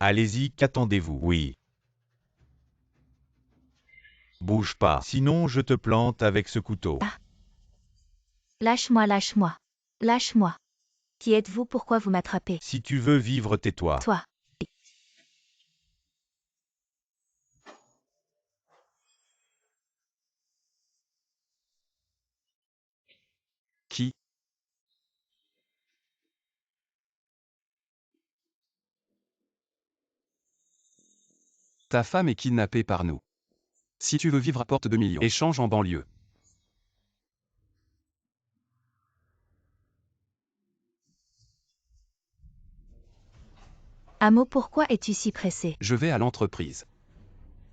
Allez-y, qu'attendez-vous? Oui. Bouge pas, sinon je te plante avec ce couteau. Ah. Lâche-moi, lâche-moi. Lâche-moi. Qui êtes-vous? Pourquoi vous m'attrapez? Si tu veux vivre, tais-toi. Toi. Qui? Ta femme est kidnappée par nous. Si tu veux vivre, apporte 2 millions. Échange en banlieue. Amo, pourquoi es-tu si pressé? Je vais à l'entreprise.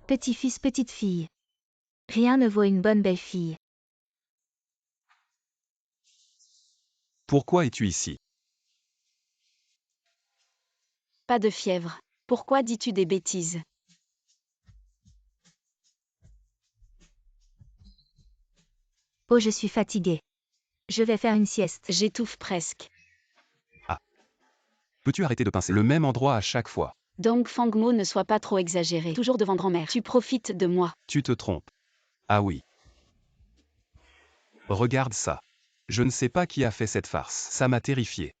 Petit-fils, petite-fille. Rien ne vaut une bonne belle-fille. Pourquoi es-tu ici? Pas de fièvre. Pourquoi dis-tu des bêtises? Oh, je suis fatiguée. Je vais faire une sieste. J'étouffe presque. Peux-tu arrêter de pincer le même endroit à chaque fois? Dong Fangmo, ne sois pas trop exagéré. Toujours devant grand-mère. Tu profites de moi. Tu te trompes. Ah oui. Regarde ça. Je ne sais pas qui a fait cette farce. Ça m'a terrifié.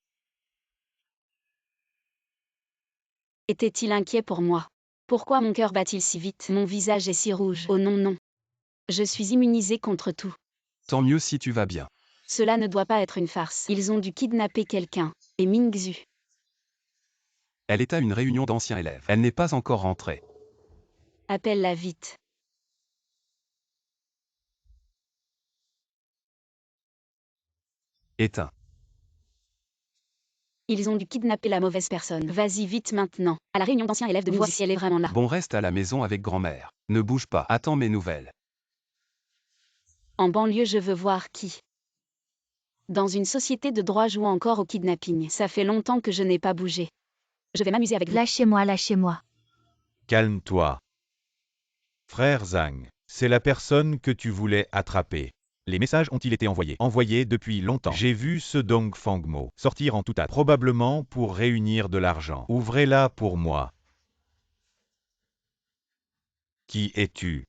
Était-il inquiet pour moi? Pourquoi mon cœur bat-il si vite? Mon visage est si rouge. Oh non, non. Je suis immunisée contre tout. Tant mieux si tu vas bien. Cela ne doit pas être une farce. Ils ont dû kidnapper quelqu'un. Et Mingzhu. Elle est à une réunion d'anciens élèves. Elle n'est pas encore rentrée. Appelle-la vite. Éteins. Ils ont dû kidnapper la mauvaise personne. Vas-y vite maintenant. À la réunion d'anciens élèves de Vois si elle est vraiment là. Bon, reste à la maison avec grand-mère. Ne bouge pas. Attends mes nouvelles. En banlieue, je veux voir qui. Dans une société de droit jouant encore au kidnapping. Ça fait longtemps que je n'ai pas bougé. Je vais m'amuser avec vous. Lâchez-moi, lâchez-moi. Calme-toi. Frère Zhang, c'est la personne que tu voulais attraper. Les messages ont-ils été envoyés? Envoyés depuis longtemps. J'ai vu ce Dongfang Mo sortir en tout hâte, probablement pour réunir de l'argent. Ouvrez-la pour moi. Qui es-tu?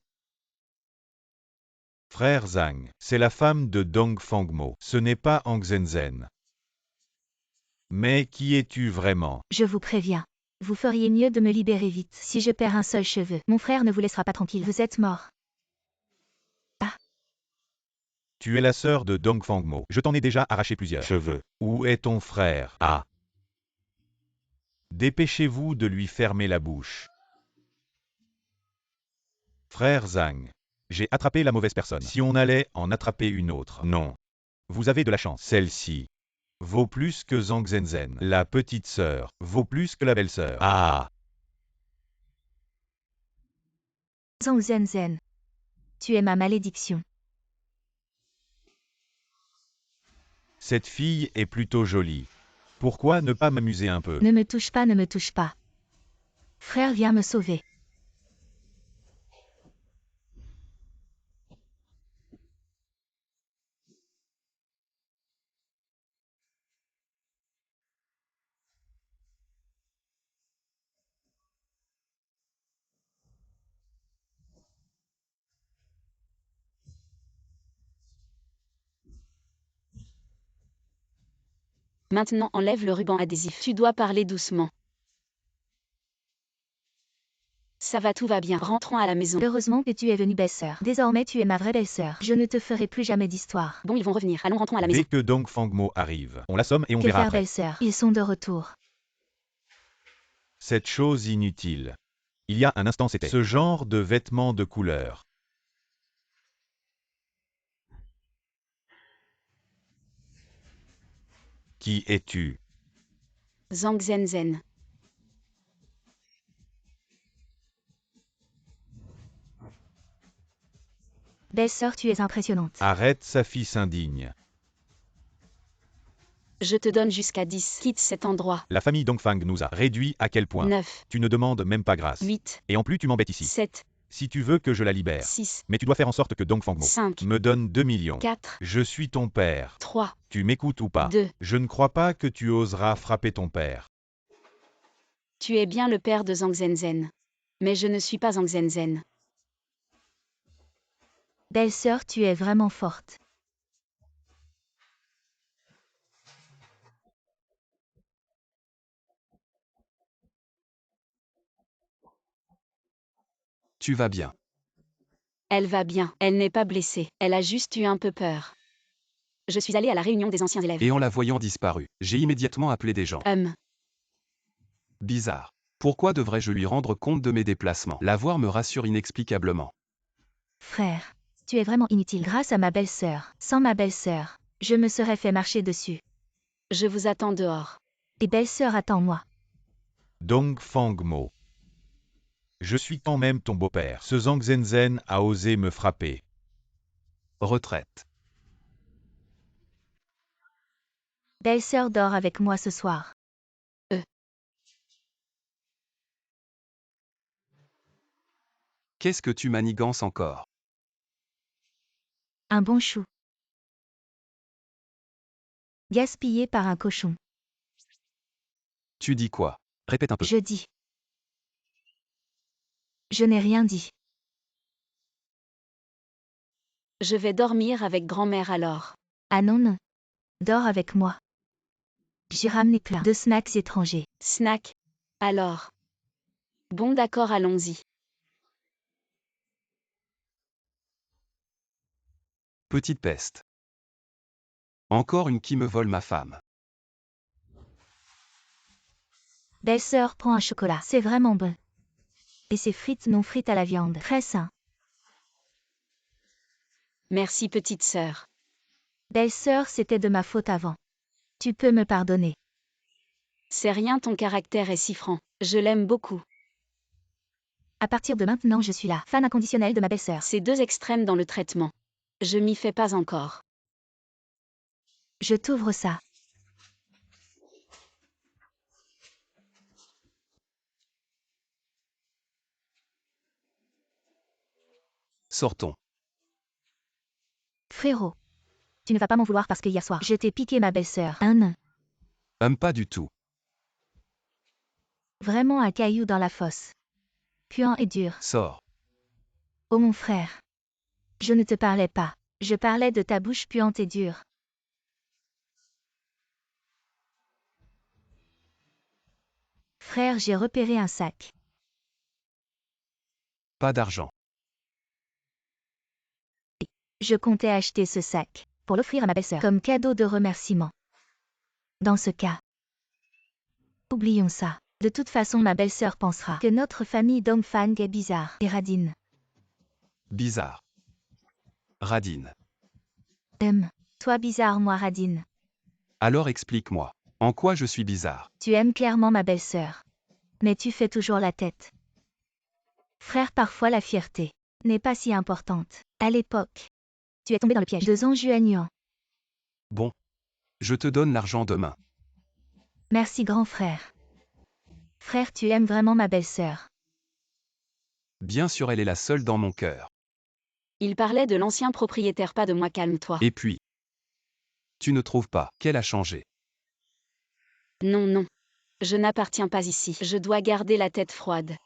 Frère Zhang, c'est la femme de Dongfang Mo. Ce n'est pas Hang Zenzhen. Mais qui es-tu vraiment? Je vous préviens. Vous feriez mieux de me libérer vite. Si je perds un seul cheveu, mon frère ne vous laissera pas tranquille. Vous êtes mort. Tu es la sœur de Dongfang Mo. Je t'en ai déjà arraché plusieurs cheveux. Où est ton frère? Ah. Dépêchez-vous de lui fermer la bouche. Frère Zhang. J'ai attrapé la mauvaise personne. Si on allait en attraper une autre. Non. Vous avez de la chance. Celle-ci vaut plus que Zhang Zenzhen. La petite sœur vaut plus que la belle-sœur. Ah. Zhang Zenzhen. Tu es ma malédiction. Cette fille est plutôt jolie. Pourquoi ne pas m'amuser un peu? Ne me touche pas, ne me touche pas. Frère, viens me sauver. Maintenant enlève le ruban adhésif. Tu dois parler doucement. Ça va, tout va bien. Rentrons à la maison. Heureusement que tu es venue, belle-sœur. Désormais tu es ma vraie belle-sœur. Je ne te ferai plus jamais d'histoire. Bon, ils vont revenir. Allons, rentrons à la maison. Dès que Dongfang Mo arrive, on l'assomme et on Que verra faire, après. belle-sœur? Ils sont de retour. Cette chose inutile. Il y a un instant c'était ce genre de vêtements de couleur. Qui es-tu? Zhang Zenzhen. Belle-sœur, tu es impressionnante. Arrête, sa fille indigne. Je te donne jusqu'à 10. Quitte cet endroit. La famille Dongfang nous a réduit à quel point? 9, Tu ne demandes même pas grâce. 8, Et en plus tu m'embêtes ici. 7, Si tu veux que je la libère. 6, Mais tu dois faire en sorte que Dongfang Mo 5, me donne 2 millions. 4, Je suis ton père. 3, Tu m'écoutes ou pas? 2. Je ne crois pas que tu oseras frapper ton père. Tu es bien le père de Zhang Zenzhen. Mais je ne suis pas Zhang Zenzhen. Belle-sœur, tu es vraiment forte. Tu vas bien. Elle va bien. Elle n'est pas blessée. Elle a juste eu un peu peur. Je suis allée à la réunion des anciens élèves. Et en la voyant disparue, j'ai immédiatement appelé des gens. Bizarre. Pourquoi devrais-je lui rendre compte de mes déplacements? La voir me rassure inexplicablement. Frère, tu es vraiment inutile. Grâce à ma belle-sœur. Sans ma belle-sœur, je me serais fait marcher dessus. Je vous attends dehors. Et belle-sœur, attends-moi. Dongfang Mo. Je suis quand même ton beau-père. Ce Zhang Zenzhen a osé me frapper. Retraite. Belle-sœur dort avec moi ce soir. Qu'est-ce que tu manigances encore? Un bon chou. Gaspillé par un cochon. Tu dis quoi? Répète un peu. Je dis. Je n'ai rien dit. Je vais dormir avec grand-mère alors. Ah non, non. Dors avec moi. J'ai ramené plein de snacks étrangers. Snack. Alors. Bon, d'accord, allons-y. Petite peste. Encore une qui me vole ma femme. Belle-sœur, prends un chocolat. C'est vraiment bon. Et c'est frites non frites à la viande. Très sain. Merci, petite sœur. Belle-sœur, c'était de ma faute avant. Tu peux me pardonner. C'est rien, ton caractère est si franc. Je l'aime beaucoup. À partir de maintenant, je suis la fan inconditionnelle de ma belle-sœur. C'est deux extrêmes dans le traitement. Je m'y fais pas encore. Je t'ouvre ça. Sortons. Frérot. Tu ne vas pas m'en vouloir parce que hier soir, je t'ai piqué ma belle-sœur. Un. Pas du tout. Vraiment un caillou dans la fosse. Puant et dur. Sors. Oh mon frère. Je ne te parlais pas. Je parlais de ta bouche puante et dure. Frère, j'ai repéré un sac. Pas d'argent. Je comptais acheter ce sac pour l'offrir à ma belle-sœur comme cadeau de remerciement. Dans ce cas, oublions ça. De toute façon, ma belle-sœur pensera que notre famille Dongfang est bizarre et radine. Bizarre. Radine. Toi bizarre, moi radine. Alors explique-moi. En quoi je suis bizarre? Tu aimes clairement ma belle-sœur. Mais tu fais toujours la tête. Frère, parfois la fierté n'est pas si importante. À l'époque, tu es tombé dans le piège de Zhang Juanyuan. Bon. Je te donne l'argent demain. Merci grand frère. Frère, tu aimes vraiment ma belle-sœur. Bien sûr, elle est la seule dans mon cœur. Il parlait de l'ancien propriétaire, pas de moi, calme-toi. Et puis, tu ne trouves pas qu'elle a changé? Non, non. Je n'appartiens pas ici. Je dois garder la tête froide.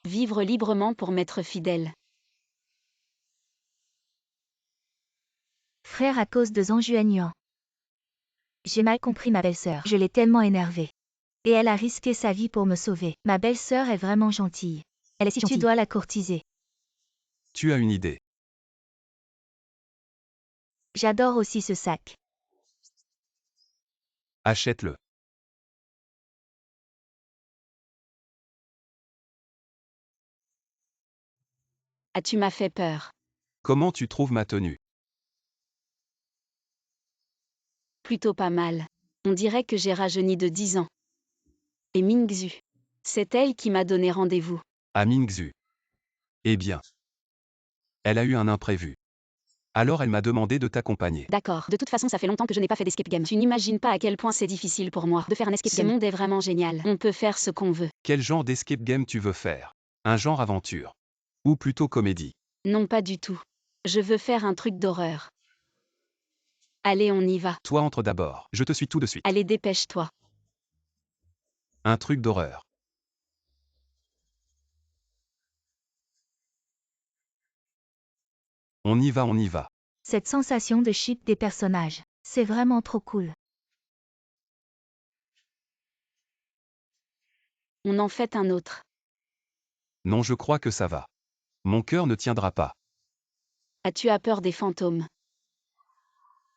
Vivre librement pour m'être fidèle. Frère, à cause de Zhang Juanyuan. J'ai mal compris ma belle-sœur. Je l'ai tellement énervée. Et elle a risqué sa vie pour me sauver. Ma belle-sœur est vraiment gentille. Elle est si gentille. Tu dois la courtiser. Tu as une idée. J'adore aussi ce sac. Achète-le. Ah, tu m'as fait peur. Comment tu trouves ma tenue? Plutôt pas mal. On dirait que j'ai rajeuni de 10 ans. Et Mingxu. C'est elle qui m'a donné rendez-vous. À Mingxu. Eh bien. Elle a eu un imprévu. Alors elle m'a demandé de t'accompagner. D'accord. De toute façon, ça fait longtemps que je n'ai pas fait d'escape game. Tu n'imagines pas à quel point c'est difficile pour moi de faire un escape game. Ce monde est vraiment génial. On peut faire ce qu'on veut. Quel genre d'escape game tu veux faire? Un genre aventure? Ou plutôt comédie? Non, pas du tout. Je veux faire un truc d'horreur. Allez, on y va. Toi entre d'abord. Je te suis tout de suite. Allez, dépêche-toi. Un truc d'horreur. On y va, on y va. Cette sensation de chip des personnages, c'est vraiment trop cool. On en fait un autre. Non, je crois que ça va. Mon cœur ne tiendra pas. As-tu peur des fantômes?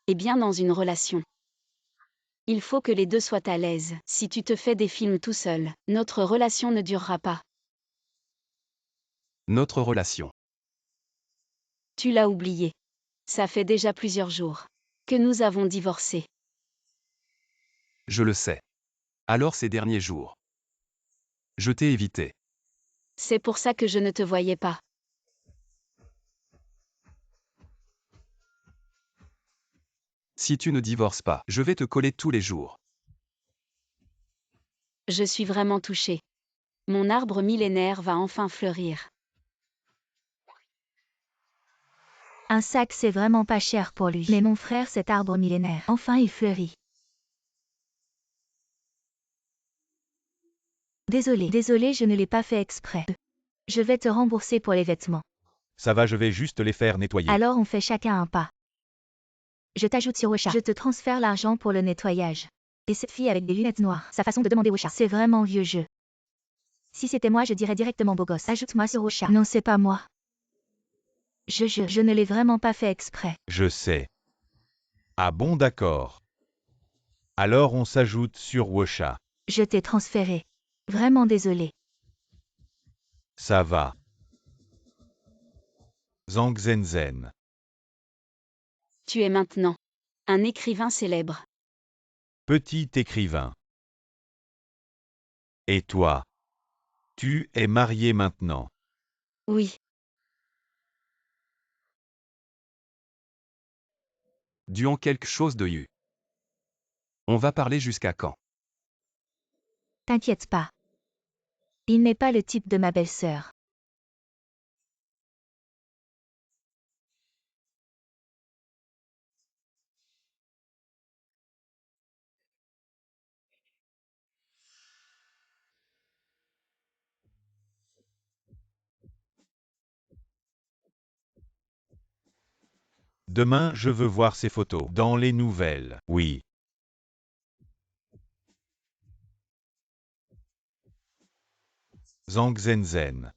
Eh bien, dans une relation, il faut que les deux soient à l'aise. Si tu te fais des films tout seul, notre relation ne durera pas. Notre relation. Tu l'as oublié. Ça fait déjà plusieurs jours que nous avons divorcé. Je le sais. Alors ces derniers jours. Je t'ai évité. C'est pour ça que je ne te voyais pas. Si tu ne divorces pas, je vais te coller tous les jours. Je suis vraiment touchée. Mon arbre millénaire va enfin fleurir. Un sac, c'est vraiment pas cher pour lui. Mais mon frère, cet arbre millénaire, enfin il fleurit. Désolé, je ne l'ai pas fait exprès. Je vais te rembourser pour les vêtements. Ça va, je vais juste les faire nettoyer. Alors on fait chacun un pas. Je t'ajoute sur Wecha. Je te transfère l'argent pour le nettoyage. Et cette fille avec des lunettes noires, sa façon de demander Wecha, c'est vraiment vieux jeu. Si c'était moi, je dirais directement beau gosse. Ajoute-moi sur Wecha. Non, c'est pas moi. Je ne l'ai vraiment pas fait exprès. Je sais. Ah bon, d'accord. Alors on s'ajoute sur Wosha. Je t'ai transféré. Vraiment désolé. Ça va. Zhang Zhenzen. Tu es maintenant un écrivain célèbre. Petit écrivain. Et toi? Tu es marié maintenant. Oui. Duant quelque chose de you. On va parler jusqu'à quand? T'inquiète pas. Il n'est pas le type de ma belle-sœur. Demain, je veux voir ces photos. Dans les nouvelles. Oui. Zhang Zhenzhen.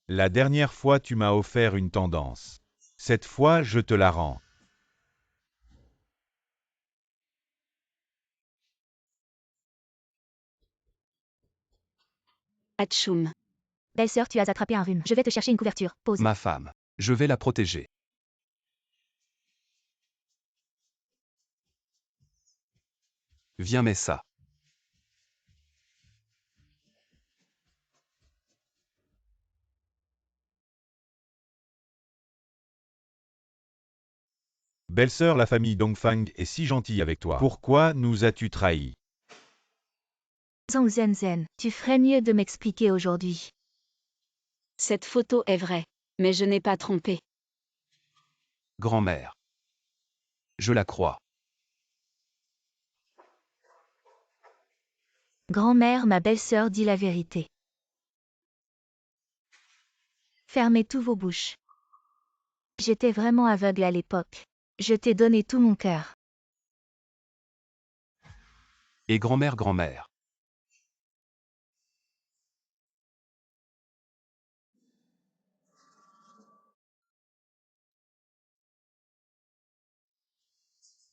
La dernière fois, tu m'as offert une tendance. Cette fois, je te la rends. Atchoum. Belle-sœur, tu as attrapé un rhume. Je vais te chercher une couverture. Pause. Ma femme. Je vais la protéger. Viens Messa. Belle-sœur, la famille Dongfang est si gentille avec toi. Pourquoi nous as-tu trahis? Zhang Zhenzhen, tu ferais mieux de m'expliquer aujourd'hui. Cette photo est vraie. Mais je n'ai pas trompé. Grand-mère. Je la crois. Grand-mère, ma belle-sœur dit la vérité. Fermez tous vos bouches. J'étais vraiment aveugle à l'époque. Je t'ai donné tout mon cœur. Et grand-mère, grand-mère.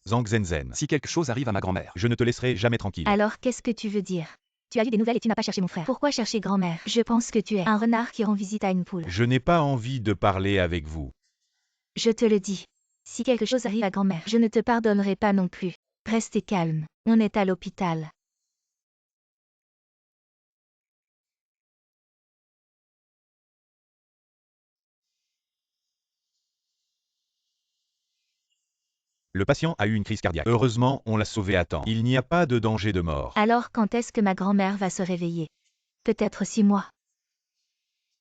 Zhang Zhenzhen. Si quelque chose arrive à ma grand-mère, Je ne te laisserai jamais tranquille. Alors qu'est-ce que tu veux dire? Tu as eu des nouvelles et tu n'as pas cherché mon frère. Pourquoi chercher grand-mère? Je pense que tu es un renard qui rend visite à une poule. Je n'ai pas envie de parler avec vous. Je te le dis. Si quelque chose arrive à grand-mère, je ne te pardonnerai pas non plus. Restez calme. On est à l'hôpital. Le patient a eu une crise cardiaque. Heureusement, on l'a sauvé à temps. Il n'y a pas de danger de mort. Alors quand est-ce que ma grand-mère va se réveiller? Peut-être 6 mois.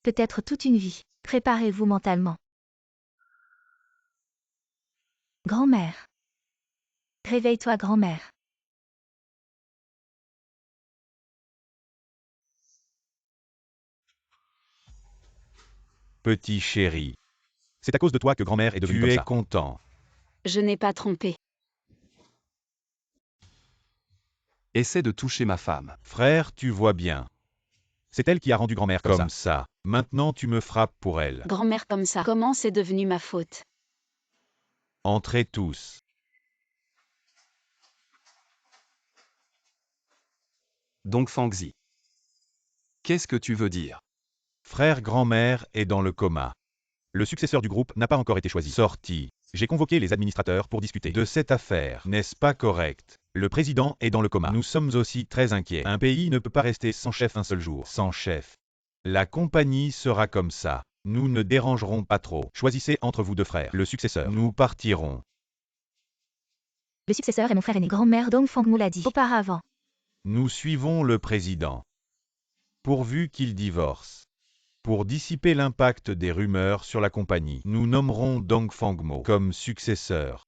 Peut-être toute une vie. Préparez-vous mentalement. Grand-mère. Réveille-toi, grand-mère. Petit chéri. C'est à cause de toi que grand-mère est devenue comme ça. Tu es content. Je n'ai pas trompé. essaie de toucher ma femme. Frère, tu vois bien. C'est elle qui a rendu grand-mère comme ça. Maintenant, tu me frappes pour elle. Grand-mère comme ça. Comment c'est devenu ma faute? Entrez tous. Donc Fangzi. Qu'est-ce que tu veux dire? Frère grand-mère est dans le coma. Le successeur du groupe n'a pas encore été choisi. Sorti. J'ai convoqué les administrateurs pour discuter de cette affaire. N'est-ce pas correct? Le président est dans le coma. Nous sommes aussi très inquiets. Un pays ne peut pas rester sans chef un seul jour. Sans chef. La compagnie sera comme ça. Nous ne dérangerons pas trop. Choisissez entre vous deux frères. Le successeur. Nous partirons. Le successeur est mon frère aîné. Grand-mère Dongfang me l'a dit auparavant. Nous suivons le président. Pourvu qu'il divorce. Pour dissiper l'impact des rumeurs sur la compagnie, nous nommerons Dongfang Mo comme successeur.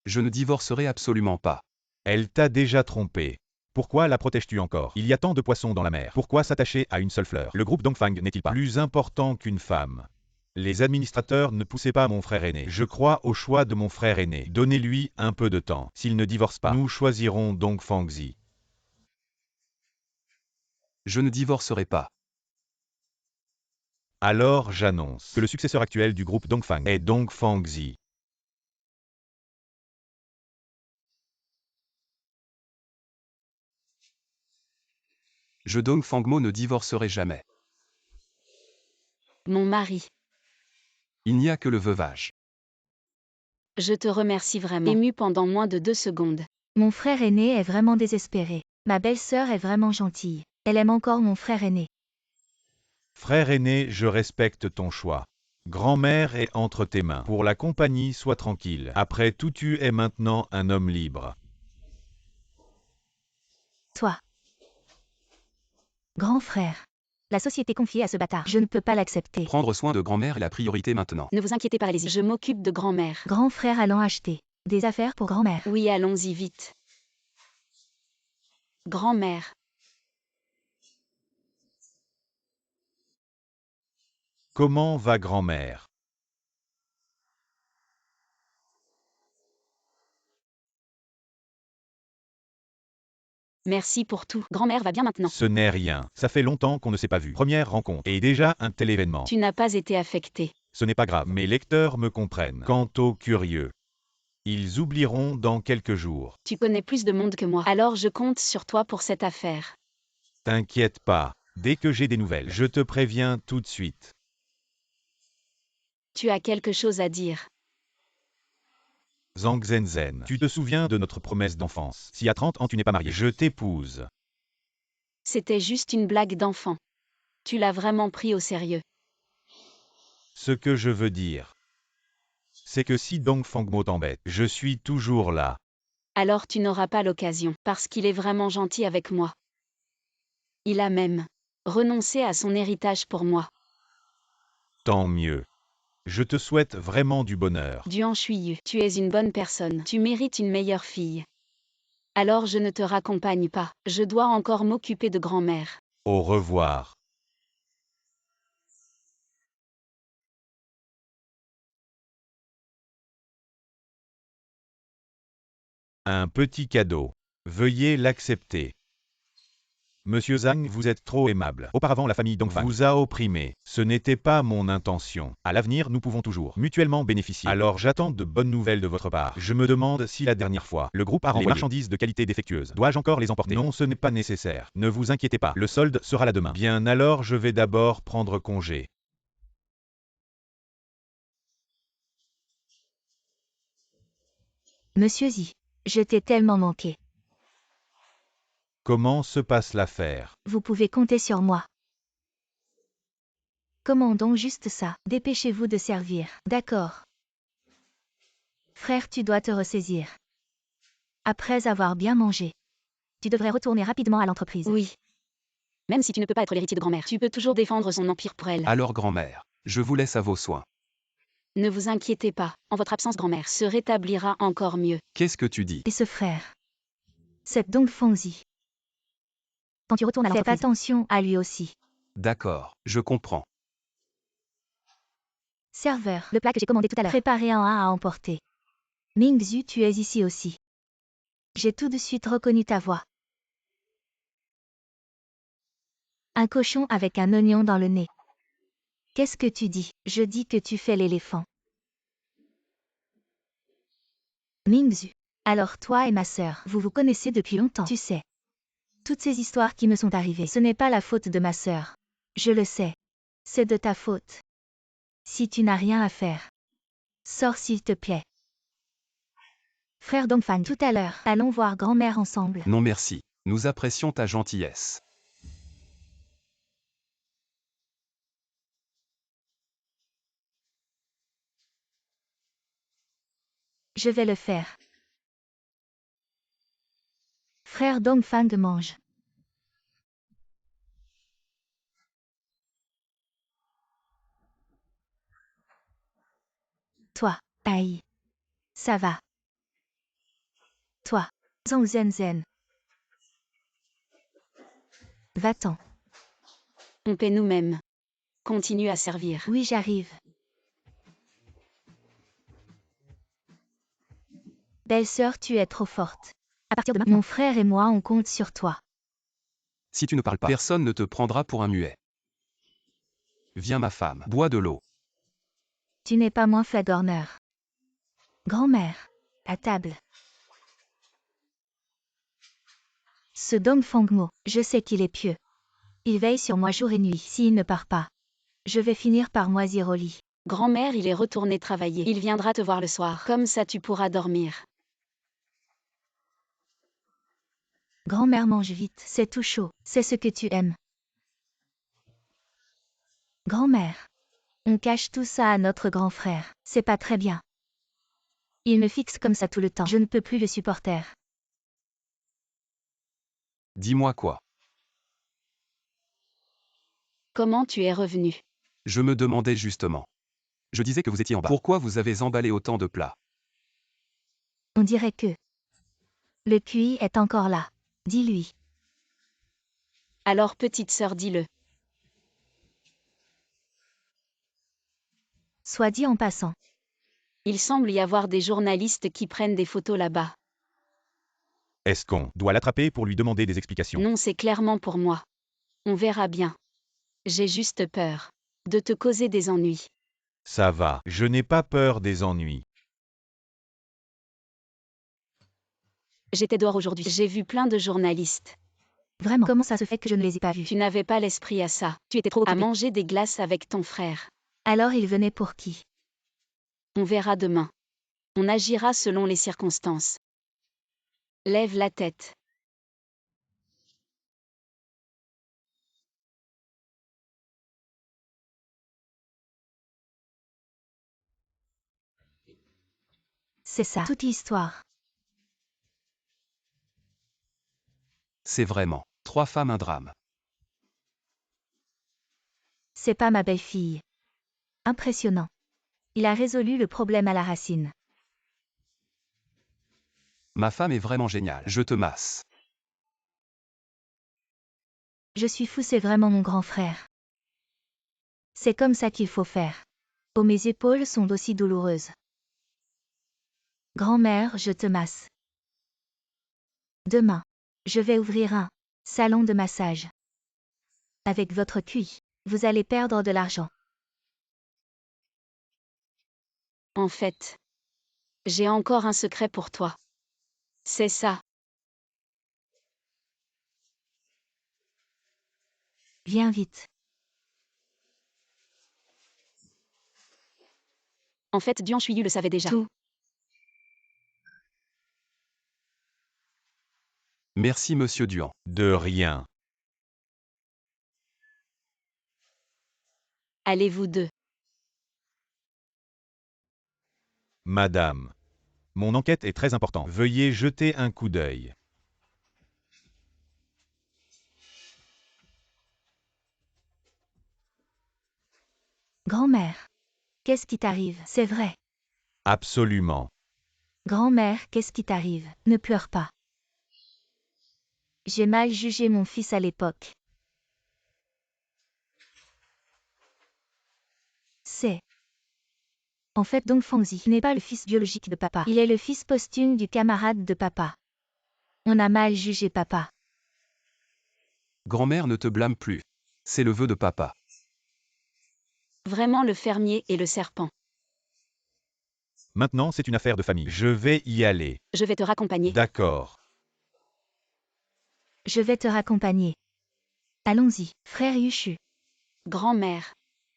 Je ne divorcerai absolument pas. Elle t'a déjà trompé. Pourquoi la protèges-tu encore? Il y a tant de poissons dans la mer. Pourquoi s'attacher à une seule fleur? Le groupe Dongfang n'est-il pas plus important qu'une femme? Les administrateurs ne poussaient pas mon frère aîné. Je crois au choix de mon frère aîné. Donnez-lui un peu de temps. S'il ne divorce pas, nous choisirons Dongfangzi. Je ne divorcerai pas. Alors j'annonce que le successeur actuel du groupe Dongfang est Dongfangzi. Je Dongfangmo ne divorcerai jamais. Mon mari. Il n'y a que le veuvage. Je te remercie vraiment. Ému pendant moins de 2 secondes. Mon frère aîné est vraiment désespéré. Ma belle-sœur est vraiment gentille. Elle aime encore mon frère aîné. Frère aîné, je respecte ton choix. Grand-mère est entre tes mains. Pour la compagnie, sois tranquille. Après tout, tu es maintenant un homme libre. Toi. Grand frère. La société confiée à ce bâtard. Je ne peux pas l'accepter. Prendre soin de grand-mère est la priorité maintenant. Ne vous inquiétez pas, allez-y. Je m'occupe de grand-mère. Grand frère allant acheter des affaires pour grand-mère. Oui, allons-y vite. Grand-mère. Comment va grand-mère? Merci pour tout. Grand-mère va bien maintenant. Ce n'est rien. Ça fait longtemps qu'on ne s'est pas vu. Première rencontre. Et déjà un tel événement. Tu n'as pas été affecté. Ce n'est pas grave. Mes lecteurs me comprennent. Quant aux curieux, ils oublieront dans quelques jours. Tu connais plus de monde que moi. Alors je compte sur toi pour cette affaire. T'inquiète pas. Dès que j'ai des nouvelles, je te préviens tout de suite. Tu as quelque chose à dire. Zhang Zhenzen, tu te souviens de notre promesse d'enfance? Si à 30 ans tu n'es pas marié, je t'épouse. C'était juste une blague d'enfant. Tu l'as vraiment pris au sérieux. Ce que je veux dire, c'est que si Dongfangmo t'embête, je suis toujours là. Alors tu n'auras pas l'occasion, parce qu'il est vraiment gentil avec moi. Il a même renoncé à son héritage pour moi. Tant mieux. Je te souhaite vraiment du bonheur. Duan Shuiyu, tu es une bonne personne. Tu mérites une meilleure fille. Alors je ne te raccompagne pas. Je dois encore m'occuper de grand-mère. Au revoir. Un petit cadeau. Veuillez l'accepter. Monsieur Zhang, vous êtes trop aimable. Auparavant, la famille Dongfang vous a opprimé. Ce n'était pas mon intention. À l'avenir, nous pouvons toujours mutuellement bénéficier. Alors j'attends de bonnes nouvelles de votre part. Je me demande si la dernière fois, le groupe a renvoyé les marchandises de qualité défectueuse. Dois-je encore les emporter? Non, ce n'est pas nécessaire. Ne vous inquiétez pas. Le solde sera là demain. Bien alors, je vais d'abord prendre congé. Monsieur Zi, je t'ai tellement manqué. Comment se passe l'affaire? Vous pouvez compter sur moi. Commandons juste ça. Dépêchez-vous de servir. D'accord. Frère, tu dois te ressaisir. Après avoir bien mangé, tu devrais retourner rapidement à l'entreprise. Oui. Même si tu ne peux pas être l'héritier de grand-mère, tu peux toujours défendre son empire pour elle. Alors grand-mère, je vous laisse à vos soins. Ne vous inquiétez pas, en votre absence grand-mère se rétablira encore mieux. Qu'est-ce que tu dis? Et ce frère, c'est Dongfang Zi. Quand tu retournes à l'entreprise, faites attention à lui aussi. D'accord, je comprends. Serveur, le plat que j'ai commandé tout à l'heure. Préparez un à emporter. Mingzhu, tu es ici aussi. J'ai tout de suite reconnu ta voix. Un cochon avec un oignon dans le nez. Qu'est-ce que tu dis? Je dis que tu fais l'éléphant. Mingzhu. Alors toi et ma sœur, vous vous connaissez depuis longtemps, tu sais. Toutes ces histoires qui me sont arrivées, ce n'est pas la faute de ma sœur. Je le sais. C'est de ta faute. Si tu n'as rien à faire, sors s'il te plaît. Frère Dongfang, tout à l'heure, allons voir grand-mère ensemble. Non merci, nous apprécions ta gentillesse. Je vais le faire. Frère Dongfang mange. Toi, aïe. Ça va. Toi, Zhang Zhenzen. Va-t'en. On paie nous-mêmes. Continue à servir. Oui, j'arrive. Belle-sœur, tu es trop forte. À partir de maintenant, mon frère et moi, on compte sur toi. Si tu ne parles pas, personne ne te prendra pour un muet. Viens ma femme, bois de l'eau. Tu n'es pas moins fait d'honneur. Grand-mère, à table. Ce Dongfangmo, je sais qu'il est pieux. Il veille sur moi jour et nuit. S'il ne part pas, je vais finir par moisir au lit. Grand-mère, il est retourné travailler. Il viendra te voir le soir. Comme ça tu pourras dormir. Grand-mère mange vite, c'est tout chaud, c'est ce que tu aimes. Grand-mère, on cache tout ça à notre grand frère, c'est pas très bien. Il me fixe comme ça tout le temps, je ne peux plus le supporter. Dis-moi quoi? Comment tu es revenu? Je me demandais justement. Je disais que vous étiez en bas. Pourquoi vous avez emballé autant de plats? On dirait que le QI est encore là, dis-lui. Alors petite sœur, dis-le. Soit dit en passant. Il semble y avoir des journalistes qui prennent des photos là-bas. Est-ce qu'on doit l'attraper pour lui demander des explications? Non, c'est clairement pour moi. On verra bien. J'ai juste peur de te causer des ennuis. Ça va, je n'ai pas peur des ennuis. J'étais dehors aujourd'hui. J'ai vu plein de journalistes. Vraiment, comment ça se fait que je ne les ai pas vus? Tu n'avais pas l'esprit à ça. Tu étais trop occupé à manger des glaces avec ton frère. Alors ils venaient pour qui? On verra demain. On agira selon les circonstances. Lève la tête. C'est ça, toute l'histoire. C'est vraiment. 3 femmes, un drame. C'est pas ma belle-fille. Impressionnant. Il a résolu le problème à la racine. Ma femme est vraiment géniale. Je te masse. Je suis fou, c'est vraiment mon grand frère. C'est comme ça qu'il faut faire. Oh, mes épaules sont aussi douloureuses. Grand-mère, je te masse. Demain, je vais ouvrir un salon de massage. Avec votre QI, vous allez perdre de l'argent. En fait, j'ai encore un secret pour toi. C'est ça. Viens vite. En fait, Duan Shuyu le savait déjà. Tout. Merci monsieur Duan. De rien. Allez vous deux. Madame. Mon enquête est très importante. Veuillez jeter un coup d'œil. Grand-mère. Qu'est-ce qui t'arrive? C'est vrai. Absolument. Grand-mère, qu'est-ce qui t'arrive? Ne pleure pas. J'ai mal jugé mon fils à l'époque. C'est. En fait, Dong Fangzi n'est pas le fils biologique de papa. Il est le fils posthume du camarade de papa. On a mal jugé papa. Grand-mère, ne te blâme plus. C'est le vœu de papa. Vraiment le fermier et le serpent. Maintenant, c'est une affaire de famille. Je vais y aller. Je vais te raccompagner. D'accord. Je vais te raccompagner. Allons-y, frère Yushu. Grand-mère.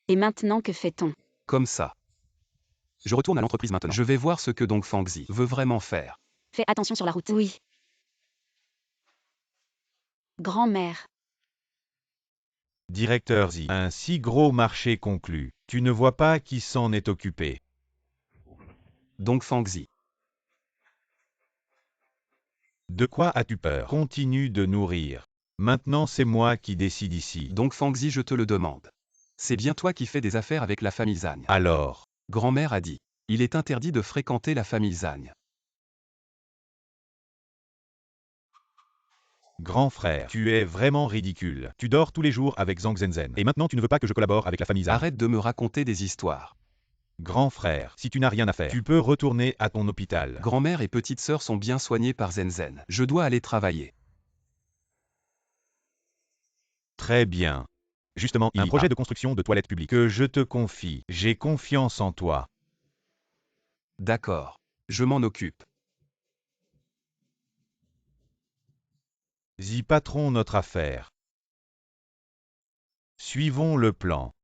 Et maintenant que fait-on? Comme ça. Je retourne à l'entreprise maintenant. Je vais voir ce que Dong Fangzi veut vraiment faire. Fais attention sur la route. Oui. Grand-mère. Directeur Zi. Un si gros marché conclu. Tu ne vois pas qui s'en est occupé. Dong Fangzi. De quoi as-tu peur? Continue de nourrir. Maintenant, c'est moi qui décide ici. Dong Fangzi, je te le demande. C'est bien toi qui fais des affaires avec la famille Zhang. Alors. Grand-mère a dit. Il est interdit de fréquenter la famille Zhang. Grand frère, tu es vraiment ridicule. Tu dors tous les jours avec Zhang Zhenzen. Et maintenant tu ne veux pas que je collabore avec la famille Zhang. Arrête de me raconter des histoires. Grand frère, si tu n'as rien à faire, tu peux retourner à ton hôpital. Grand-mère et petite sœur sont bien soignées par Zhenzen. Je dois aller travailler. Très bien. Justement, un projet de construction de toilettes publiques que je te confie. J'ai confiance en toi. D'accord. Je m'en occupe. Zi patron notre affaire. Suivons le plan.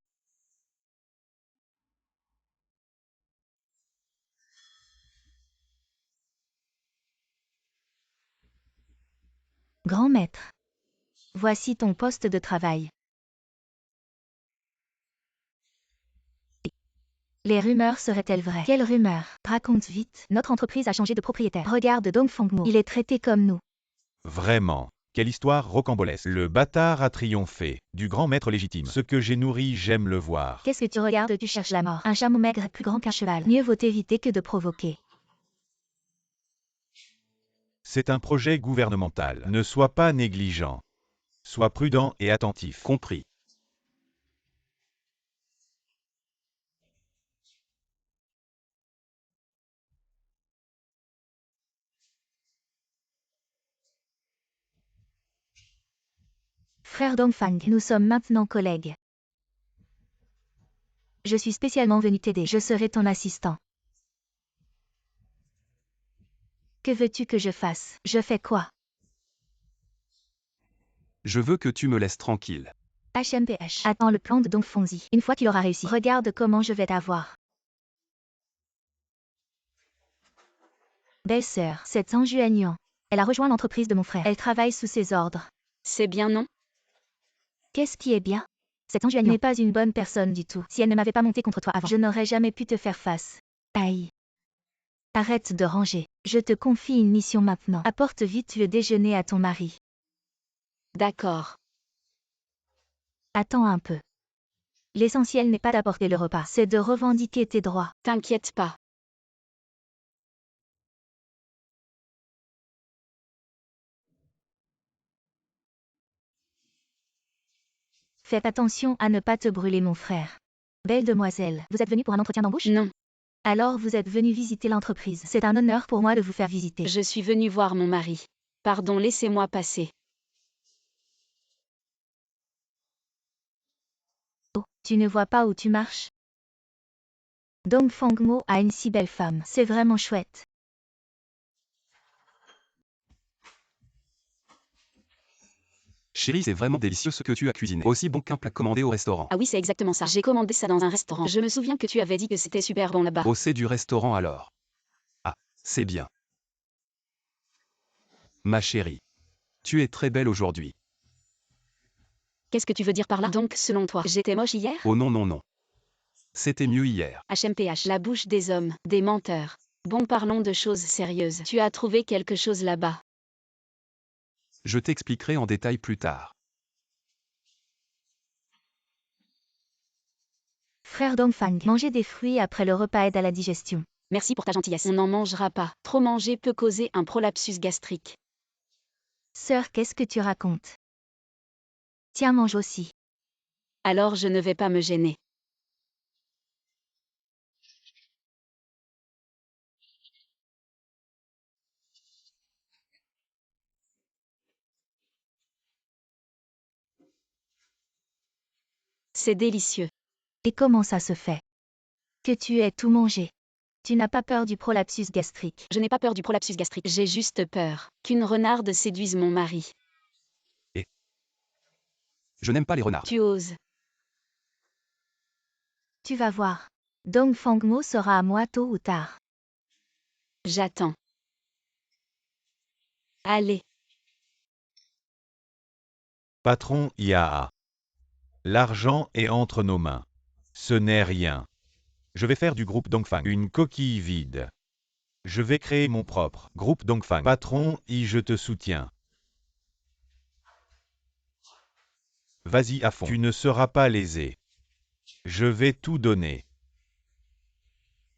Grand maître. Voici ton poste de travail. Les rumeurs seraient-elles vraies? Quelles rumeurs? Raconte vite. Notre entreprise a changé de propriétaire. Regarde Dong Fangmo. Il est traité comme nous. Vraiment. Quelle histoire rocambolesque. Le bâtard a triomphé. Du grand maître légitime. Ce que j'ai nourri, j'aime le voir. Qu'est-ce que tu regardes? Tu cherches la mort. Un chameau maigre est plus grand qu'un cheval. Mieux vaut éviter que de provoquer. C'est un projet gouvernemental. Ne sois pas négligent. Sois prudent et attentif. Compris. Frère Dongfang, nous sommes maintenant collègues. Je suis spécialement venu t'aider. Je serai ton assistant. Que veux-tu que je fasse? Je fais quoi? Je veux que tu me laisses tranquille. HMPH. Attends le plan de Dongfangzi. Une fois qu'il aura réussi, regarde comment je vais t'avoir. Belle-sœur, cette Zhang Juanyuan. Elle a rejoint l'entreprise de mon frère. Elle travaille sous ses ordres. C'est bien, non? Qu'est-ce qui est bien? Cette Zhang Juanyuan n'est pas une bonne personne du tout. Si elle ne m'avait pas monté contre toi avant, je n'aurais jamais pu te faire face. Aïe. Arrête de ranger. Je te confie une mission maintenant. Apporte vite le déjeuner à ton mari. D'accord. Attends un peu. L'essentiel n'est pas d'apporter le repas, c'est de revendiquer tes droits. T'inquiète pas. Faites attention à ne pas te brûler, mon frère. Belle demoiselle, vous êtes venue pour un entretien d'embauche? Non, Alors vous êtes venu visiter l'entreprise. C'est un honneur pour moi de vous faire visiter. je suis venue voir mon mari. Pardon, laissez-moi passer. Oh, tu ne vois pas où tu marches? Dongfang Mo a une si belle femme. C'est vraiment chouette. Chérie, c'est vraiment délicieux ce que tu as cuisiné. Aussi bon qu'un plat commandé au restaurant. Ah oui, c'est exactement ça. J'ai commandé ça dans un restaurant. Je me souviens que tu avais dit que c'était super bon là-bas. Oh, c'est du restaurant alors. Ah, c'est bien. Ma chérie. Tu es très belle aujourd'hui. Qu'est-ce que tu veux dire par là? Donc, selon toi, j'étais moche hier? Oh non, non, non. C'était mieux hier. HMPH, la bouche des hommes, des menteurs. Bon, parlons de choses sérieuses. Tu as trouvé quelque chose là-bas? Je t'expliquerai en détail plus tard. Frère Dongfang, manger des fruits après le repas aide à la digestion. Merci pour ta gentillesse. On n'en mangera pas. Trop manger peut causer un prolapsus gastrique. Sœur, qu'est-ce que tu racontes? Tiens, mange aussi. Alors je ne vais pas me gêner. C'est délicieux. Et comment ça se fait? Que tu aies tout mangé. Tu n'as pas peur du prolapsus gastrique? Je n'ai pas peur du prolapsus gastrique. J'ai juste peur qu'une renarde séduise mon mari. Je n'aime pas les renards. Tu oses. Tu vas voir. Dongfang Mo sera à moi tôt ou tard. J'attends. Allez. Patron IAA. L'argent est entre nos mains. Ce n'est rien. Je vais faire du groupe Dongfang une coquille vide. Je vais créer mon propre groupe Dongfang. Patron I, je te soutiens. Vas-y à fond. Tu ne seras pas lésé. Je vais tout donner.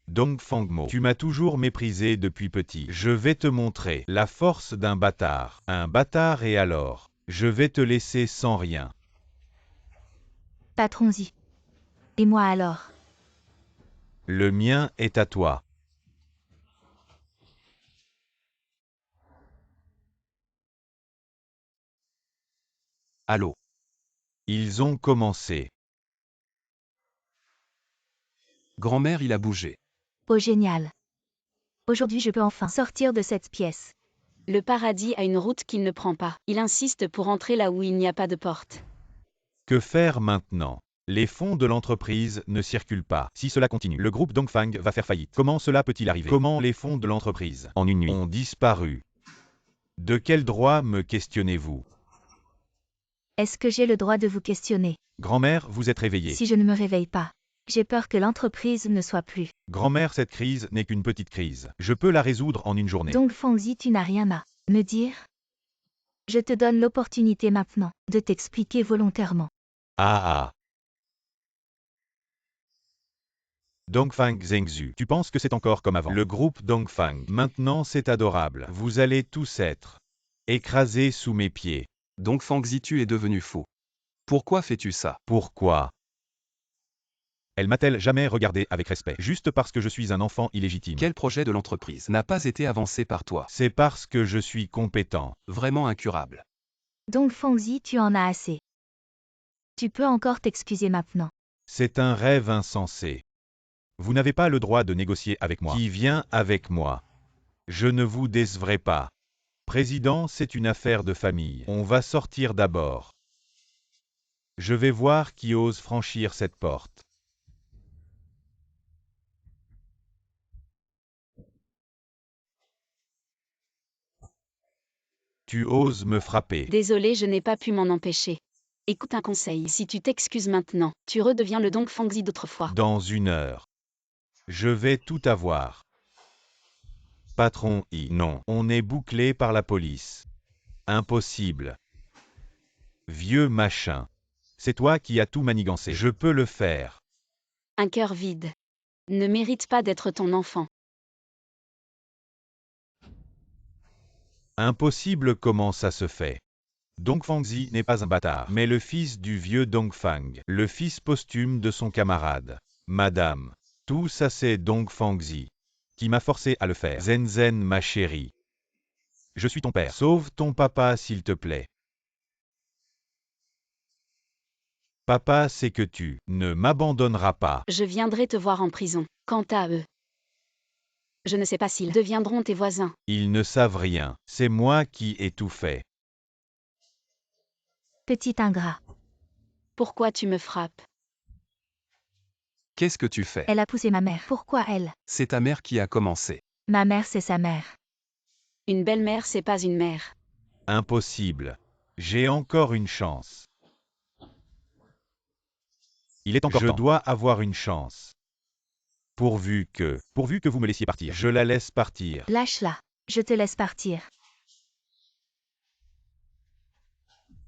Dongfang Mo, tu m'as toujours méprisé depuis petit. Je vais te montrer la force d'un bâtard. Un bâtard et alors, je vais te laisser sans rien. Patron-y. Et moi alors? Le mien est à toi. Allô. Ils ont commencé. Grand-mère, il a bougé. Oh génial. Aujourd'hui je peux enfin sortir de cette pièce. Le paradis a une route qu'il ne prend pas. Il insiste pour entrer là où il n'y a pas de porte. Que faire maintenant? Les fonds de l'entreprise ne circulent pas. Si cela continue, le groupe Dongfang va faire faillite. Comment cela peut-il arriver? Comment les fonds de l'entreprise, en une nuit, ont disparu? De quel droit me questionnez-vous? Est-ce que j'ai le droit de vous questionner? Grand-mère, vous êtes réveillée. Si je ne me réveille pas, j'ai peur que l'entreprise ne soit plus. Grand-mère, cette crise n'est qu'une petite crise. Je peux la résoudre en une journée. Dongfangzi, tu n'as rien à me dire? Je te donne l'opportunité maintenant de t'expliquer volontairement. Ah. Dongfang Zhengzhu, tu penses que c'est encore comme avant? Le groupe Dongfang, maintenant c'est adorable. Vous allez tous être écrasés sous mes pieds. Dongfang Zi, tu es devenu fou. Pourquoi fais-tu ça? Pourquoi? Elle m'a-t-elle jamais regardé avec respect, juste parce que je suis un enfant illégitime? Quel projet de l'entreprise n'a pas été avancé par toi? C'est parce que je suis compétent. Vraiment incurable. Dongfangzi, tu en as assez. Tu peux encore t'excuser maintenant. C'est un rêve insensé. Vous n'avez pas le droit de négocier avec moi. Qui vient avec moi? Je ne vous décevrai pas. Président, c'est une affaire de famille. On va sortir d'abord. Je vais voir qui ose franchir cette porte. Tu oses me frapper. Désolé, je n'ai pas pu m'en empêcher. Écoute un conseil, si tu t'excuses maintenant, tu redeviens le Dongfangzi d'autrefois. Dans 1 heure. Je vais tout avoir. Patron non, on est bouclé par la police. Impossible. Vieux machin. C'est toi qui as tout manigancé. Je peux le faire. Un cœur vide. Ne mérite pas d'être ton enfant. Impossible, comment ça se fait? Dongfangzi n'est pas un bâtard, mais le fils du vieux Dongfang, le fils posthume de son camarade. Madame, tout ça c'est Dongfangzi qui m'a forcé à le faire. Zen, ma chérie. Je suis ton père. Sauve ton papa s'il te plaît. Papa, c'est que tu ne m'abandonneras pas. Je viendrai te voir en prison. Quant à eux, je ne sais pas s'ils deviendront tes voisins. Ils ne savent rien. C'est moi qui ai tout fait. Petit ingrat. Pourquoi tu me frappes? Qu'est-ce que tu fais? Elle a poussé ma mère. Pourquoi elle? C'est ta mère qui a commencé. Ma mère, c'est sa mère. Une belle-mère, c'est pas une mère. Impossible. J'ai encore une chance. Il est encore temps. Je dois avoir une chance. Pourvu que vous me laissiez partir. Je la laisse partir. Lâche-la. Je te laisse partir.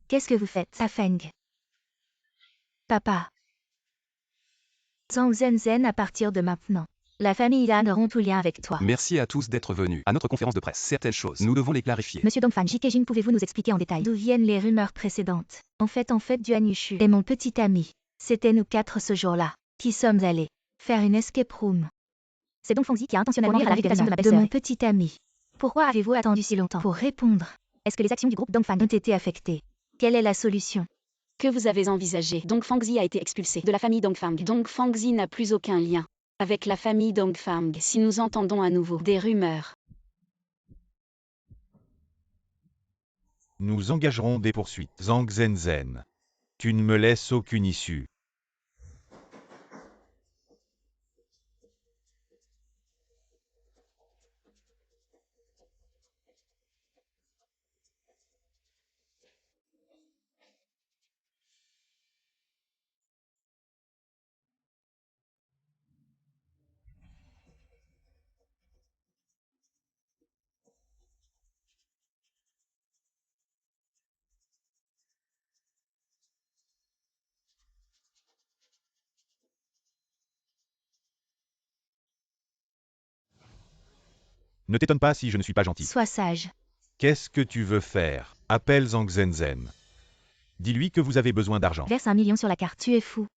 Qu'est-ce que vous faites, Afeng? Papa. Zhang Zhen, à partir de maintenant, la famille Lan rompt tout lien avec toi. Merci à tous d'être venus à notre conférence de presse. Certaines choses, nous devons les clarifier. Monsieur Dongfang, J.K. Jin, pouvez-vous nous expliquer en détail d'où viennent les rumeurs précédentes? En fait, Duan Yushu est mon petit ami. C'était nous 4 ce jour-là, qui sommes allés faire une escape room. C'est Dongfangzi qui a intentionnellement nuire à la réputation de ma belle-sœur. De mon petit ami. Pourquoi avez-vous attendu si longtemps pour répondre? Est-ce que les actions du groupe Dongfang ont été affectées? Quelle est la solution? Que vous avez envisagé? Dongfangzi a été expulsé de la famille Dongfang. Dongfangzi n'a plus aucun lien avec la famille Dongfang. Si nous entendons à nouveau des rumeurs, nous engagerons des poursuites. Zhang Zhen, tu ne me laisses aucune issue. Ne t'étonne pas si je ne suis pas gentil. Sois sage. Qu'est-ce que tu veux faire? Appelle Zhang Zhen. Dis-lui que vous avez besoin d'argent. Verse 1 million sur la carte. Tu es fou.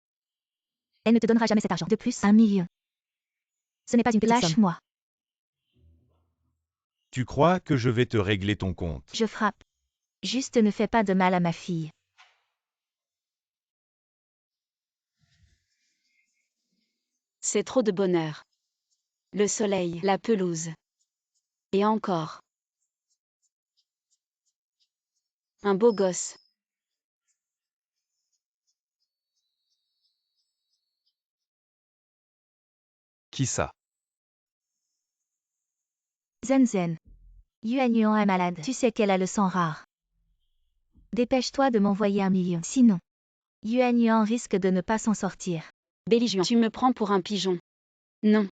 Elle ne te donnera jamais cet argent. De plus, 1 million. Ce n'est pas une petite somme. Lâche-moi. Tu crois que je vais te régler ton compte? Je frappe. Juste ne fais pas de mal à ma fille. c'est trop de bonheur. Le soleil, la pelouse. Et encore. Un beau gosse. Qui ça? Zen. Yuan Yuan est malade. Tu sais qu'elle a le sang rare. Dépêche-toi de m'envoyer 1 million. Sinon, Yuan Yuan risque de ne pas s'en sortir. Belligerent, tu me prends pour un pigeon. Non.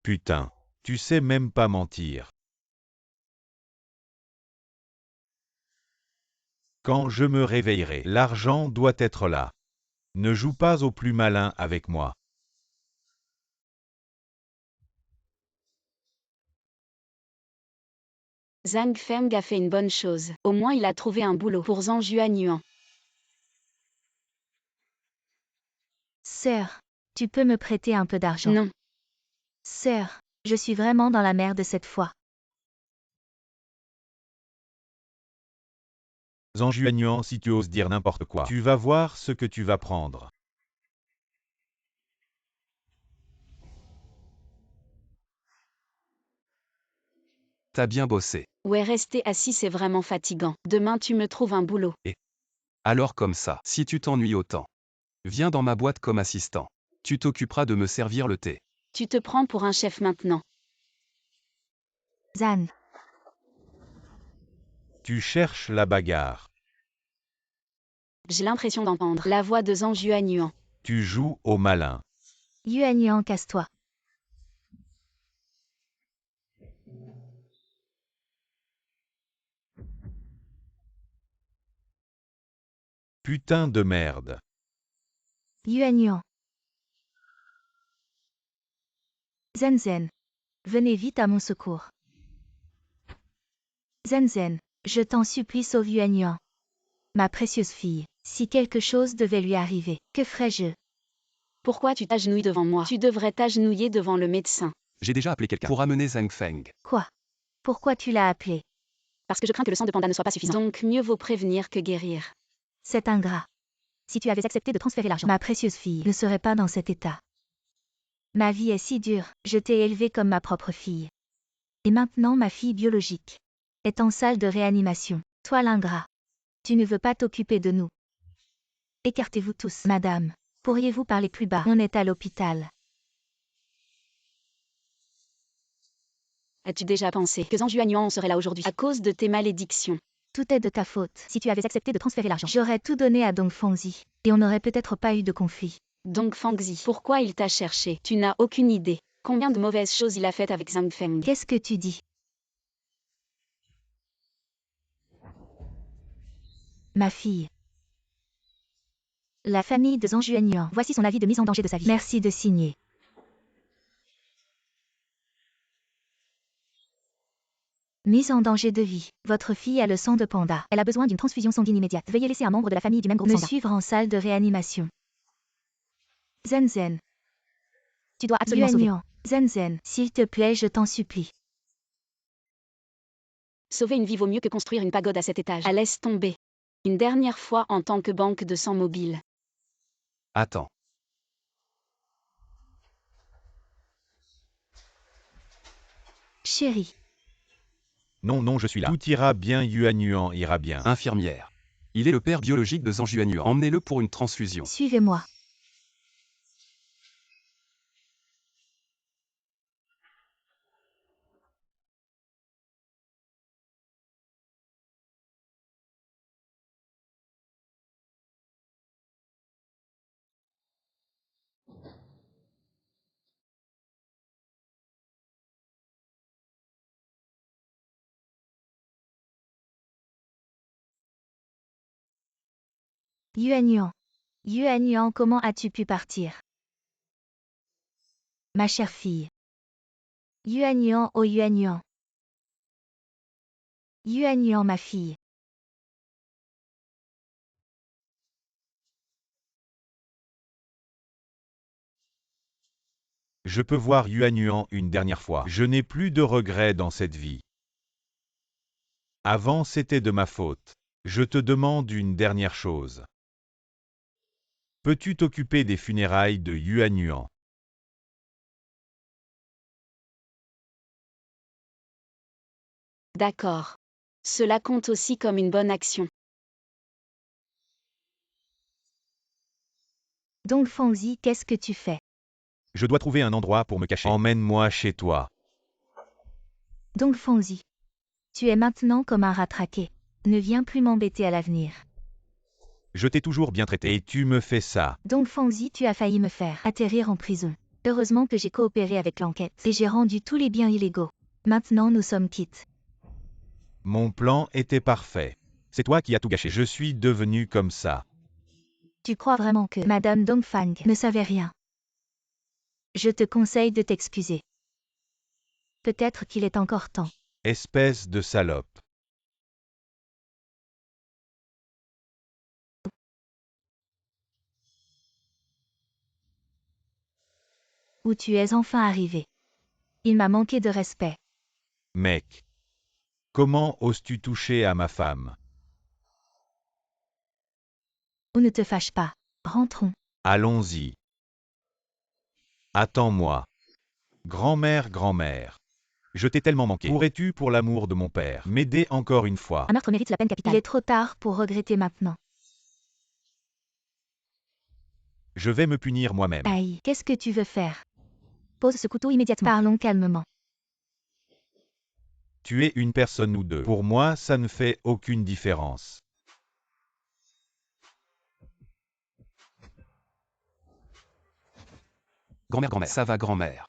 Putain, tu sais même pas mentir. Quand je me réveillerai, l'argent doit être là. Ne joue pas au plus malin avec moi. Zhang Feng a fait une bonne chose. Au moins il a trouvé un boulot pour Zhang Yuan. Sœur, tu peux me prêter un peu d'argent? Non. Sœur, je suis vraiment dans la merde cette fois. Zhang Yuanyuan, si tu oses dire n'importe quoi, tu vas voir ce que tu vas prendre. T'as bien bossé. Ouais, rester assis c'est vraiment fatigant. Demain tu me trouves un boulot. Alors comme ça, si tu t'ennuies autant, viens dans ma boîte comme assistant. Tu t'occuperas de me servir le thé. Tu te prends pour un chef maintenant. Zan, Tu cherches la bagarre. J'ai l'impression d'entendre la voix de Zhang Yuanyuan. Tu joues au malin. Yuanyuan, casse-toi. Putain de merde. Yuanyuan. Zen Zen. Venez vite à mon secours. Zen Zen, je t'en supplie, sauve Yuanyuan. Ma précieuse fille, si quelque chose devait lui arriver, que ferais-je? Pourquoi tu t'agenouilles devant moi? Tu devrais t'agenouiller devant le médecin. J'ai déjà appelé quelqu'un pour amener Zhang Feng. Quoi? Pourquoi tu l'as appelé? Parce que je crains que le sang de panda ne soit pas suffisant. Donc mieux vaut prévenir que guérir. C'est ingrat. Si tu avais accepté de transférer l'argent, ma précieuse fille ne serait pas dans cet état. Ma vie est si dure, je t'ai élevée comme ma propre fille. Et maintenant ma fille biologique est en salle de réanimation. Toi l'ingrat, tu ne veux pas t'occuper de nous. Écartez-vous tous, madame. Pourriez-vous parler plus bas? On est à l'hôpital. As-tu déjà pensé que Zhang Yuanyuan serait là aujourd'hui à cause de tes malédictions? Tout est de ta faute. Si tu avais accepté de transférer l'argent, j'aurais tout donné à Dong Fengzi. Et on n'aurait peut-être pas eu de conflit. Donc Fengzi, pourquoi il t'a cherché? Tu n'as aucune idée. Combien de mauvaises choses il a faites avec Zhang Feng? Qu'est-ce que tu dis? Ma fille. La famille de Zhang Yuanyuan. Voici son avis de mise en danger de sa vie. Merci de signer. Mise en danger de vie. Votre fille a le sang de panda. Elle a besoin d'une transfusion sanguine immédiate. Veuillez laisser un membre de la famille du même groupe me suivre en salle de réanimation. Zen Zen. Tu dois absolument sauver. Zen Zen, s'il te plaît, je t'en supplie. Sauver une vie vaut mieux que construire une pagode à 7 étages. Ah, laisse tomber. Une dernière fois en tant que banque de sang mobile. Attends. Chérie. Non, non, je suis là. Tout ira bien, Yuanyuan ira bien. Infirmière. Il est le père biologique de Zhang Yuanyuan. Emmenez-le pour une transfusion. Suivez-moi. Yuanyuan. Yuanyuan, comment as-tu pu partir? Ma chère fille. Yuanyuan, oh Yuanyuan. Yuanyuan, ma fille. Je peux voir Yuanyuan une dernière fois. Je n'ai plus de regrets dans cette vie. Avant, c'était de ma faute. Je te demande une dernière chose. Peux-tu t'occuper des funérailles de Yuanyuan? D'accord. Cela compte aussi comme une bonne action. Donc Fengzi, qu'est-ce que tu fais? Je dois trouver un endroit pour me cacher. Emmène-moi chez toi. Donc Fengzi. Tu es maintenant comme un rat traqué. Ne viens plus m'embêter à l'avenir. Je t'ai toujours bien traité. Et tu me fais ça. Donc Fengzi, tu as failli me faire atterrir en prison. Heureusement que j'ai coopéré avec l'enquête et j'ai rendu tous les biens illégaux. Maintenant nous sommes quittes. Mon plan était parfait. C'est toi qui as tout gâché. Je suis devenu comme ça. Tu crois vraiment que Madame Dongfang ne savait rien? Je te conseille de t'excuser. Peut-être qu'il est encore temps. Espèce de salope. Où tu es enfin arrivé. Il m'a manqué de respect. Mec. Comment oses-tu toucher à ma femme? Oh, ne te fâche pas. Rentrons. Allons-y. Attends-moi. Grand-mère, grand-mère. Je t'ai tellement manqué. Pourrais-tu, pour l'amour de mon père, m'aider encore une fois? Un meurtre mérite la peine capitale. Il est trop tard pour regretter maintenant. Je vais me punir moi-même. Aïe, qu'est-ce que tu veux faire? Pose ce couteau immédiatement. Parlons calmement. Tuer une personne ou deux. Pour moi, ça ne fait aucune différence. Grand-mère, grand-mère. Ça va, grand-mère.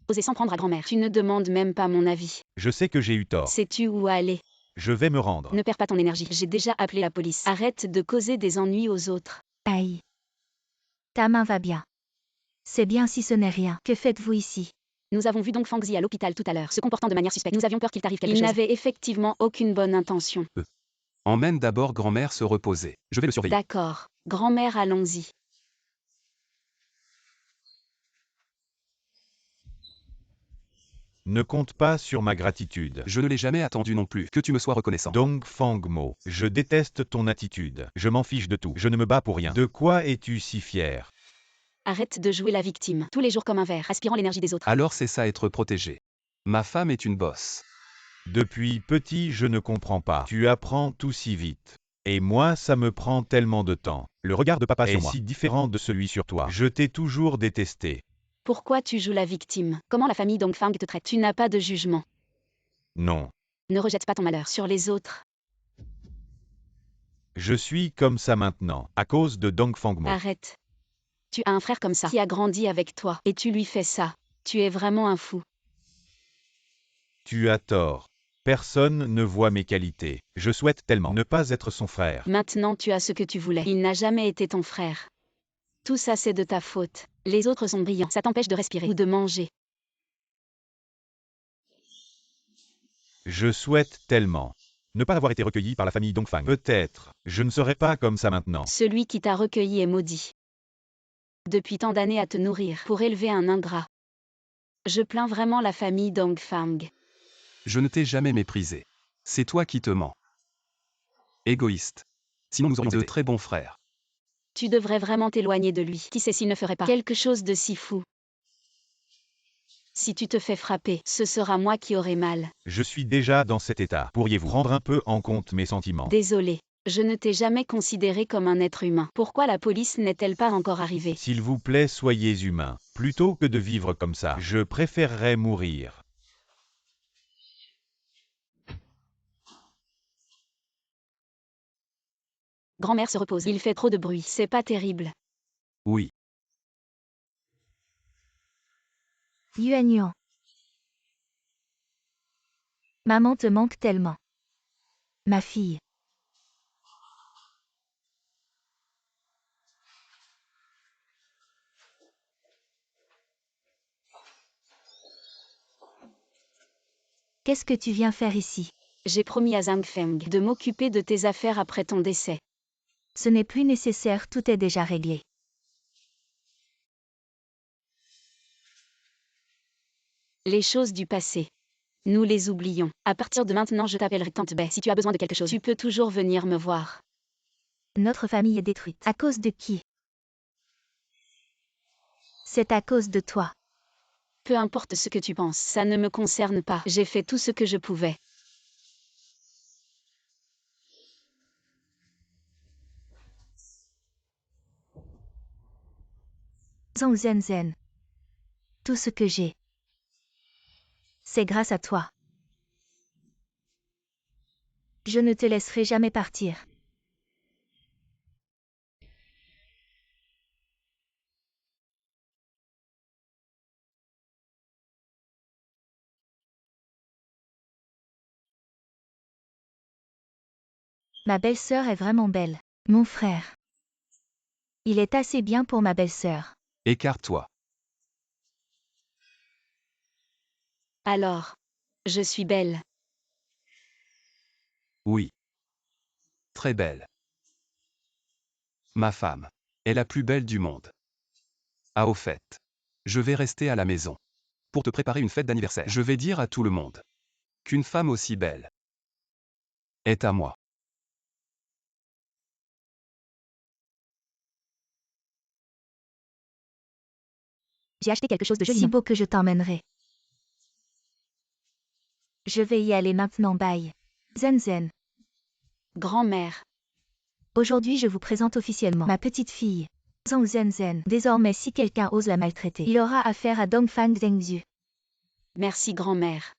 Oser s'en prendre à grand-mère. Tu ne demandes même pas mon avis. Je sais que j'ai eu tort. Sais-tu où aller? Je vais me rendre. Ne perds pas ton énergie. J'ai déjà appelé la police. Arrête de causer des ennuis aux autres. Aïe. Ta main va bien. C'est bien si ce n'est rien. Que faites-vous ici? Nous avons vu Dong Fangzi à l'hôpital tout à l'heure, se comportant de manière suspecte. Nous avions peur qu'il t'arrive quelque chose. Il n'avait effectivement aucune bonne intention. Emmène d'abord grand-mère se reposer. Je vais le surveiller. D'accord. Grand-mère, allons-y. Ne compte pas sur ma gratitude. Je ne l'ai jamais attendu non plus. Que tu me sois reconnaissant. Dong Fangmo, je déteste ton attitude. Je m'en fiche de tout. Je ne me bats pour rien. De quoi es-tu si fier? Arrête de jouer la victime. Tous les jours comme un ver, aspirant l'énergie des autres. Alors c'est ça être protégé. Ma femme est une bosse. Depuis petit, je ne comprends pas. Tu apprends tout si vite. Et moi, ça me prend tellement de temps. Le regard de papa sur moi est si différent de celui sur toi. Je t'ai toujours détesté. Pourquoi tu joues la victime? Comment la famille Dongfang te traite? Tu n'as pas de jugement. Non. Ne rejette pas ton malheur sur les autres. Je suis comme ça maintenant, à cause de Dong Fangmo. Arrête. Tu as un frère comme ça, qui a grandi avec toi, et tu lui fais ça. Tu es vraiment un fou. Tu as tort. Personne ne voit mes qualités. Je souhaite tellement ne pas être son frère. Maintenant tu as ce que tu voulais. Il n'a jamais été ton frère. Tout ça c'est de ta faute. Les autres sont brillants. Ça t'empêche de respirer ou de manger. Je souhaite tellement ne pas avoir été recueilli par la famille Dongfang. Peut-être, je ne serai pas comme ça maintenant. Celui qui t'a recueilli est maudit. Depuis tant d'années à te nourrir pour élever un ingrat. Je plains vraiment la famille Dongfang. Je ne t'ai jamais méprisé. C'est toi qui te mens. Égoïste. Sinon nous aurions de très bons frères. Tu devrais vraiment t'éloigner de lui. Qui sait s'il ne ferait pas quelque chose de si fou? Si tu te fais frapper, ce sera moi qui aurai mal. Je suis déjà dans cet état. Pourriez-vous prendre un peu en compte mes sentiments? Désolé. Je ne t'ai jamais considéré comme un être humain. Pourquoi la police n'est-elle pas encore arrivée? S'il vous plaît, soyez humain. Plutôt que de vivre comme ça, je préférerais mourir. Grand-mère se repose. Il fait trop de bruit. C'est pas terrible. Oui. Yuan Yuan. Maman te manque tellement. Ma fille. Qu'est-ce que tu viens faire ici? J'ai promis à Zhang Feng de m'occuper de tes affaires après ton décès. Ce n'est plus nécessaire, tout est déjà réglé. Les choses du passé. Nous les oublions. À partir de maintenant, je t'appellerai Tante Bai. Si tu as besoin de quelque chose, tu peux toujours venir me voir. Notre famille est détruite. À cause de qui? C'est à cause de toi. Peu importe ce que tu penses, ça ne me concerne pas. J'ai fait tout ce que je pouvais. Zhang Zhen. Tout ce que j'ai. C'est grâce à toi. Je ne te laisserai jamais partir. Ma belle-sœur est vraiment belle. Mon frère. Il est assez bien pour ma belle-sœur. Écarte-toi. Alors, je suis belle. Oui. Très belle. Ma femme est la plus belle du monde. Ah au fait. Je vais rester à la maison. Pour te préparer une fête d'anniversaire. Je vais dire à tout le monde qu'une femme aussi belle est à moi. J'ai acheté quelque chose de joli. Si beau que je t'emmènerai. Je vais y aller maintenant, bye. Zen Zen. Grand-mère. Aujourd'hui je vous présente officiellement ma petite fille. Zhang Zen Zen. Désormais si quelqu'un ose la maltraiter, il aura affaire à Dongfang Zhengzhu. Merci grand-mère.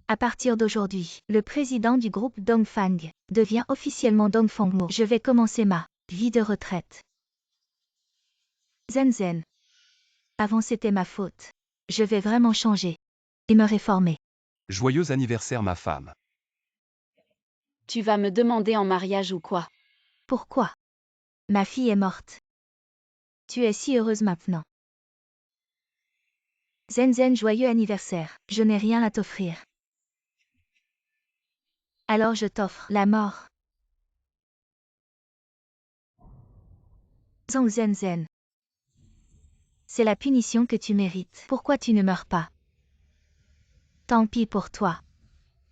À partir d'aujourd'hui, le président du groupe Dongfang devient officiellement Dongfang Mo. Je vais commencer ma vie de retraite. Zen Zen. Avant c'était ma faute. Je vais vraiment changer et me réformer. Joyeux anniversaire ma femme. Tu vas me demander en mariage ou quoi? Pourquoi? Ma fille est morte. Tu es si heureuse maintenant. Zen Zen, joyeux anniversaire. Je n'ai rien à t'offrir. Alors je t'offre la mort. Zhang Zen Zen. C'est la punition que tu mérites. Pourquoi tu ne meurs pas? Tant pis pour toi.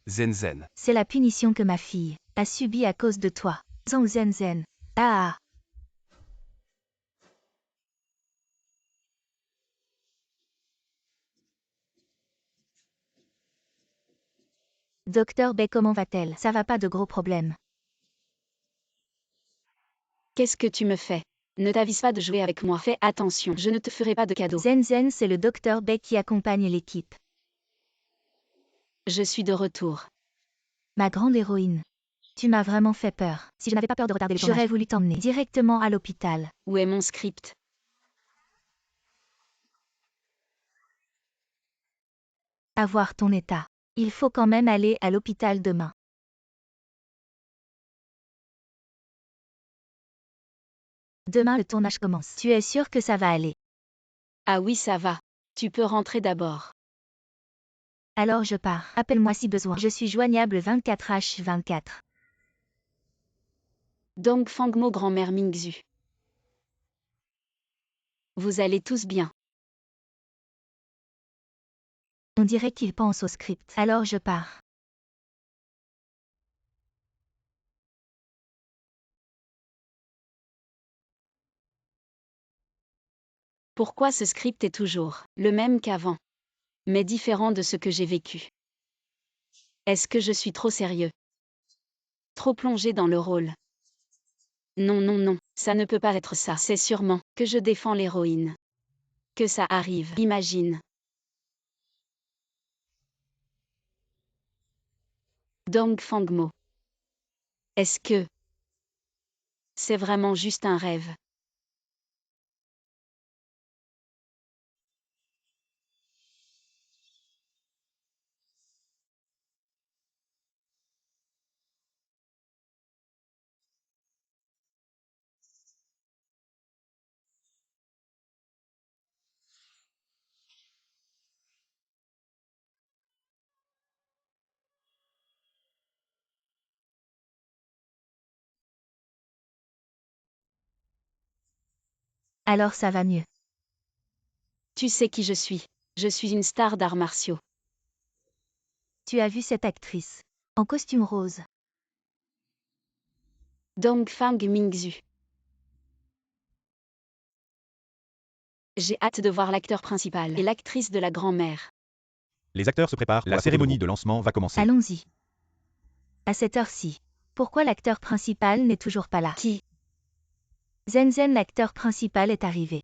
Zen Zen. C'est la punition que ma fille a subie à cause de toi. Zhang Zen Zen. Ah. Docteur Bay, comment va-t-elle? Ça va, pas de gros problèmes. Qu'est-ce que tu me fais? Ne t'avise pas de jouer avec moi. Fais attention, je ne te ferai pas de cadeau. Zen Zen, c'est le docteur Bay qui accompagne l'équipe. Je suis de retour. Ma grande héroïne. Tu m'as vraiment fait peur. Si je n'avais pas peur de retarder le tournage, j'aurais voulu t'emmener directement à l'hôpital. Où est mon script? À voir ton état. Il faut quand même aller à l'hôpital demain. Demain le tournage commence. Tu es sûr que ça va aller? Ah oui, ça va. Tu peux rentrer d'abord. Alors je pars. Appelle-moi si besoin. Je suis joignable 24h24. Dongfang Mo, grand-mère Mingzhu. Vous allez tous bien. On dirait qu'il pense au script. Alors je pars. Pourquoi ce script est toujours le même qu'avant, mais différent de ce que j'ai vécu? Est-ce que je suis trop sérieux? Trop plongé dans le rôle? Non, non, non, ça ne peut pas être ça. C'est sûrement que je défends l'héroïne. Que ça arrive, imagine. Dongfang Mo. Est-ce que c'est vraiment juste un rêve? Alors ça va mieux. Tu sais qui je suis. Je suis une star d'arts martiaux. Tu as vu cette actrice en costume rose? Dongfang Mingzhu. J'ai hâte de voir l'acteur principal et l'actrice de la grand-mère. Les acteurs se préparent, la cérémonie de lancement va commencer. Allons-y. À cette heure-ci. Pourquoi l'acteur principal n'est toujours pas là? Qui? Zen Zen, l'acteur principal est arrivé.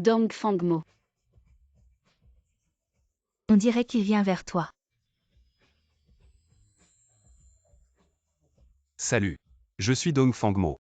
Dongfang Mo. On dirait qu'il vient vers toi. Salut. Je suis Dongfang Mo.